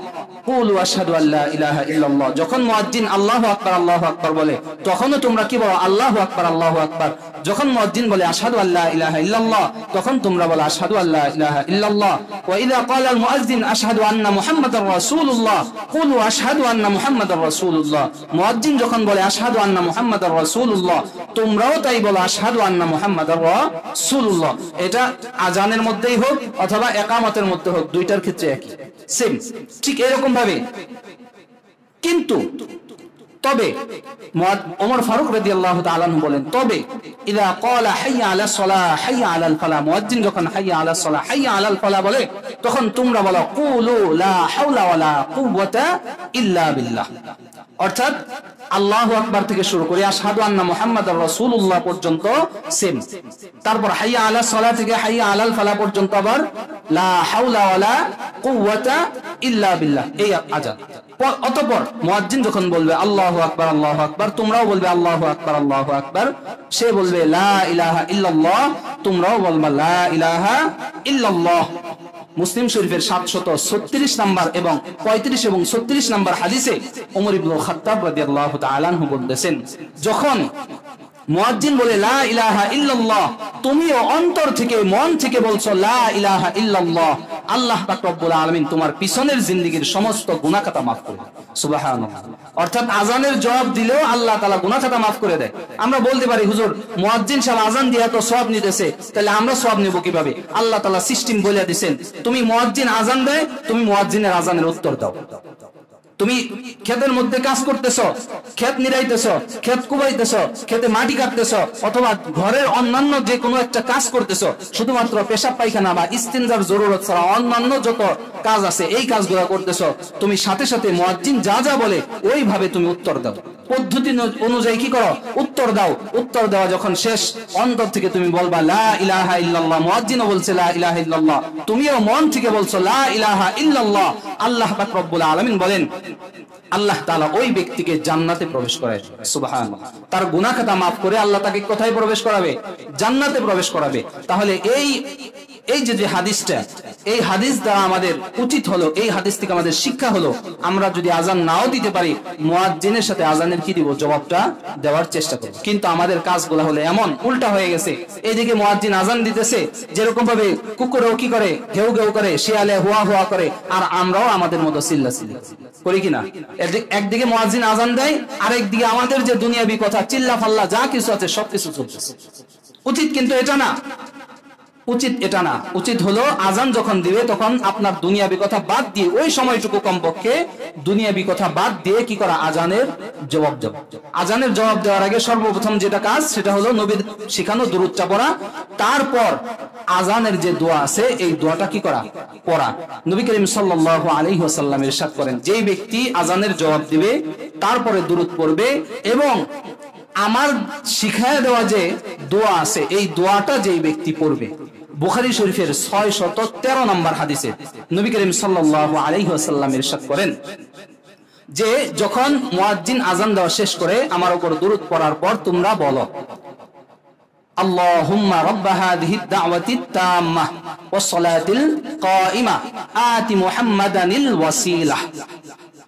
কুলু আশহাদু আল লা ইলাহা ইল্লাল্লাহ। যখন মুয়াজ্জিন আল্লাহু আকবার বলে তখনও তোমরা কি বলো? আল্লাহু আকবার আল্লাহু আকবার। যখন মুয়াজ্জিন বলে আশহাদু আল লা ইলাহা ইল্লাল্লাহ তখন তোমরা বলো আশহাদু আল লা ইলাহা ইল্লাল্লাহ। ওয়া ইযা ক্বালা আল মুয়াজ্জিন আশহাদু আন্না মুহাম্মাদার রাসূলুল্লাহ কুলু আশহাদু আন্না মুহাম্মাদার রাসূলুল্লাহ। মুয়াজ্জিন যখন বলে আশহাদু আন্না মুহাম্মাদার রাসূলুল্লাহ তোমরাও তাই বলো আশহাদু আন্না মুহাম্মাদার রাসূলুল্লাহ। এটা আজানের মধ্যেই হোক অথবা ইকামতের মধ্যে হোক, দুইটার ক্ষেত্রে একই, সেম, ঠিক এরকম ভাবে। কিন্তু তবে ওমর ফারুক রাদিয়াল্লাহু তাআলা আনহু বলেন, তবে ইযা ক্বালা হাইয়া আলাস সালাহ হাইয়া আলাল ফালাহ, মুয়াজ্জিন যখন হাইয়া আলাস সালাহ হাইয়া আলাল ফালাহ বলে তখন তোমরা বলো কুলু লা হাওলা ওয়ালা কুওয়াতা ইল্লা বিল্লাহ। অর্থাৎ আল্লাহু আকবার থেকে শুরু করে আশহাদু আন্না মুহাম্মাদার রাসূলুল্লাহ পর্যন্ত সেম। তারপর হাইয়া আলাস সালাহ থেকে হাইয়া আলাল ফালাহ পর্যন্ত আবার লা হাওলা ওয়ালা কুওয়াতা ইল্লা বিল্লাহ, এই আজান। অতঃপর মুয়াজ্জিন যখন বলবে আল্লাহু আকবার আল্লাহু আকবার, তোমরাও বলবে আল্লাহু আকবার আল্লাহু আকবার। সে বলবে লা ইলাহা ইল্লাল্লাহ, তোমরাও বলবে লা ইলাহা ইল্লাল্লাহ। মুসলিম শরীফের 736 নাম্বার এবং 35 এবং 36 নাম্বার হাদিসে ওমর ইবনুল খাত্তাব রাদিয়াল্লাহু তাআলা আনহু বলতেছেন, যখন মুয়াজ্জিন বলে লা ইলাহা ইল্লাল্লাহ, তুমিও অন্তর থেকে মন থেকে বলছো লা ইলাহা ইল্লাল্লাহ, আল্লাহ পাক রব্বুল আলামিন তোমার পিছনের জিন্দেগীর সমস্ত গুনাহ খাতা maaf করে দেন। সুবহানাল্লাহ। অর্থাৎ আজানের জবাব দিলেও আল্লাহ তাআলা গুনাহ খাতা maaf করে দেয়। আমরা বলতে পারি হুজুর মুয়াজ্জিন সাহেব আজান দিয়ে তো সওয়াব নিতেছে, তাহলে আমরা সওয়াব নেব কিভাবে? আল্লাহ তাআলা সিস্টেম বলে দিয়েছেন, তুমি মুয়াজ্জিন আজান দেয়, তুমি মুয়াজ্জিনের আজানের উত্তর দাও। তুমি ক্ষেতের মধ্যে কাজ করতেছ, ক্ষেত নিরাইতেছ, ক্ষেত কুবাইতেছ, ক্ষেতে মাটি কাটতেছ, অথবা ঘরের অন্যান্য যে কোনো একটা কাজ করতেছ, শুধুমাত্র পেশাব পায়খানা বা ইস্তিনজার জরুরত ছাড়া অন্যান্য যত কাজ আছে এই কাজগুলো করতেছ, তুমি সাথে সাথে মুয়াজ্জিন যা যা বলে ওইভাবে তুমি উত্তর দাও। পদ্ধতি অনুযায়ী কি করো, উত্তর দাও। উত্তর দেওয়া যখন শেষ, অন্তর থেকে তুমি বলবা লা ইলাহা ইল্লাল্লাহ। মুয়াজ্জিনও বলছে লা ইলাহা ইল্লাল্লাহ, তুমিও মন থেকে বলছো লা ইলাহা ইল্লাল্লাহ। আল্লাহ পাক রব্বুল আলামিন বলেন আল্লাহ তাআলা ওই ব্যক্তিকে জান্নাতে প্রবেশ করায়। সুবহানাল্লাহ। তার গুনাহ খাতা maaf করে আল্লাহ তাকে কোথায় প্রবেশ করাবে? জান্নাতে প্রবেশ করাবে। তাহলে এই যে হাদিসটা, এই হাদিস দ্বারা আমাদের উচিত হলো, এই হাদিস থেকে আমাদের শিক্ষা হলো, আমরা যদি আজান নাও দিতে পারি, মুয়াজ্জিনের সাথে আজানের কি দিব? জবাবটা দেওয়ার চেষ্টা করব। কিন্তু আমাদের কাজগুলো হলো এমন উল্টা হয়ে গেছে। এইদিকে মুয়াজ্জিন আজান দিতেছে, যেরকম ভাবে কুকুরও কি করে, ঘেউ ঘেউ করে, শিয়ালে হুয়া হুয়া করে, আর আমরাও আমাদের মতো চিল্লাচিল্লি করি কিনা? একদিকে মুয়াজ্জিন আজান দেয়, আরেকদিকে আমাদের যে দুনিয়াবি কথা, চিল্লা ফাল্লা যা কিছু আছে সবকিছু চলতেছে। উচিত কিন্তু এটা না, উচিত এটা না। উচিত হলো আজান যখন দিবে তখন আপনার দুনিয়াবি কথা বাদ দিয়ে, ওই সময়টুকু কমপক্ষে দুনিয়াবি কথা বাদ দিয়ে কি করা? আজানের জবাব দেওয়া। আজানের জবাব দেওয়ার আগে সর্বপ্রথম যেটা কাজ, সেটা হলো নবীর শিখানো দুরূদটা পড়া। তারপর আজানের যে দোয়া আছে, এই দোয়াটা কি করা? পড়া। নবী করিম সাল্লাল্লাহু আলাইহি ওয়াসাল্লাম ইরশাদ করেন, যেই ব্যক্তি আজানের জবাব দিবে, তারপরে দুরূদ পড়বে, এবং আমার শিখায় দেওয়া যে দোয়া আছে, এই দোয়াটা যেই ব্যক্তি পড়বে, বুখারী শরীফের 613 নম্বর হাদিসে নবী করিম সাল্লাল্লাহু আলাইহি ওয়াসাল্লাম ইরশাদ করেন যে যখন মুয়াজ্জিন আজান দেওয়া শেষ করে আমার উপর দুরূদ পড়ার পর তোমরা বলো, আল্লাহুম্মা রাব্বা হাযিহিদ দাওয়াতিত তাম্মাহ ওয়াস সালাতিল কায়িমা আতি মুহাম্মাদানিল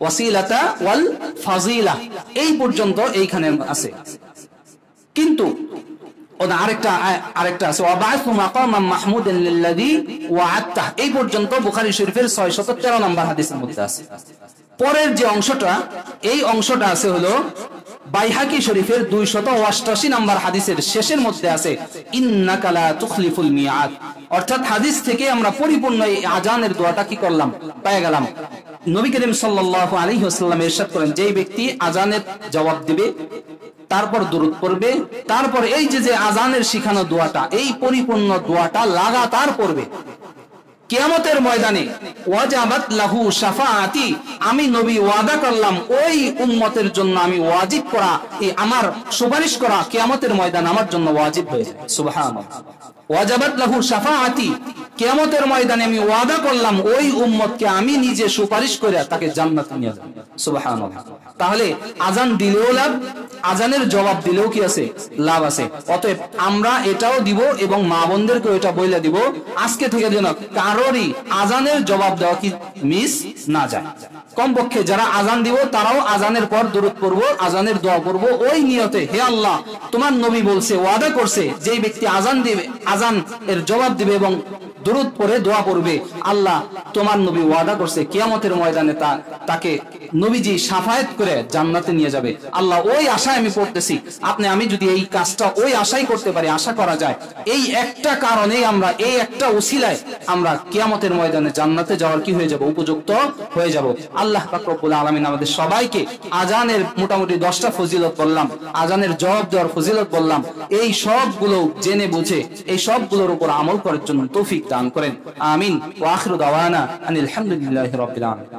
ওয়াসিলাতা ওয়াল ফাজিলা। এই পর্যন্ত এইখানে আছে। কিন্তু আরেকটা আছে, ওয়াবা'থু মাকামান মাহমুদান লিল্লাযী ওয়া'আদতা। এই পর্যন্ত বুখারী শরীফের 613 নম্বর হাদিসের মধ্যে আছে। পরের যে অংশটা, এই অংশটা আছে হলো বাইহাকি শরীফের 288 নম্বর হাদিসের শেষের মধ্যে আছে, ইন্নাকা লা তুখলিফুল মিয়াদ। অর্থাৎ হাদিস থেকে আমরা পরিপূর্ণ এই আজানের দোয়াটা কি করলাম? পেয়ে গেলাম। নবী করিম সাল্লাল্লাহু আলাইহি ওয়াসাল্লাম ইরশাদ করেন, যেই ব্যক্তি আজানের জবাব দিবে, তারপর দুরূদ পড়বে, তারপর এই যে আজানের শিখানো দোয়াটা, এই পরিপূর্ণ দোয়াটা লাগাতার পড়বে, কিয়ামতের ময়দানে ওয়াজাবাত লাহু শাফাআতি, আমি নবী ওয়াদা করলাম ওই উম্মতের জন্য আমি ওয়াজিব করা, এই আমার সুপারিশ করা কিয়ামতের ময়দানে আমার জন্য ওয়াজিব হয়ে যায়। সুবহানাল্লাহ। ওয়াজাবাত লাহু শাফাআতি, কিয়ামতের ময়দানে আমি ওয়াদা করলাম ওই উম্মতকে আমি নিজে সুপারিশ করে তাকে জান্নাতে নিয়ে যাব। সুবহানাল্লাহ। তাহলে আজান দিলেও লাভ, আজানের জবাব দিলেও কি আছে? লাভ আছে। অতএব আমরা এটাও দিব এবং মা বোনদেরকেও এটা বইলা দিব, আজকে থেকে যেন কারোরই আজানের জবাব দেওয়া কি মিস না যায়। কমপক্ষে যারা আজান দিব তারাও আজানের পর দুরূদ পড়বো, আজানের দোয়া করব ওই নিয়তে, হে আল্লাহ তোমার নবী বলছে, ওয়াদা করছে, যেই ব্যক্তি আজান দিবে, আজান এর জবাব দিবে এবং দুরূদ পড়ে দোয়া করবে, আল্লাহ তোমার নবী ওয়াদা করছে কিয়ামতের ময়দানে তাকে নবীজি শাফায়াত করে জান্নাতে নিয়ে যাবে। আল্লাহ ওই আশায় আমি পড়তেছি, আমি যদি এই কাজটা ওই আশাই করতে পারি, আশা করা যায় এই একটা কারণেই আমরা, এই একটা ওসিলায় আমরা কিয়ামতের ময়দানে জান্নাতে যাওয়ার কি হয়ে যাব? উপযুক্ত হয়ে যাব। আল্লাহ পাক রব্বুল আলামিন আমাদের সবাইকে আজানের মোটামুটি 10টা ফজিলত বললাম, আজানের জবাব দেওয়ার ফজিলত বললাম, এই সবগুলো জেনে বুঝে এই সবগুলোর উপর আমল করার জন্য তৌফিক দান করেন। আমিন। ওয়া আখিরু দাওয়ানা আনিল হামদুলিল্লাহি রাব্বিল আলামিন।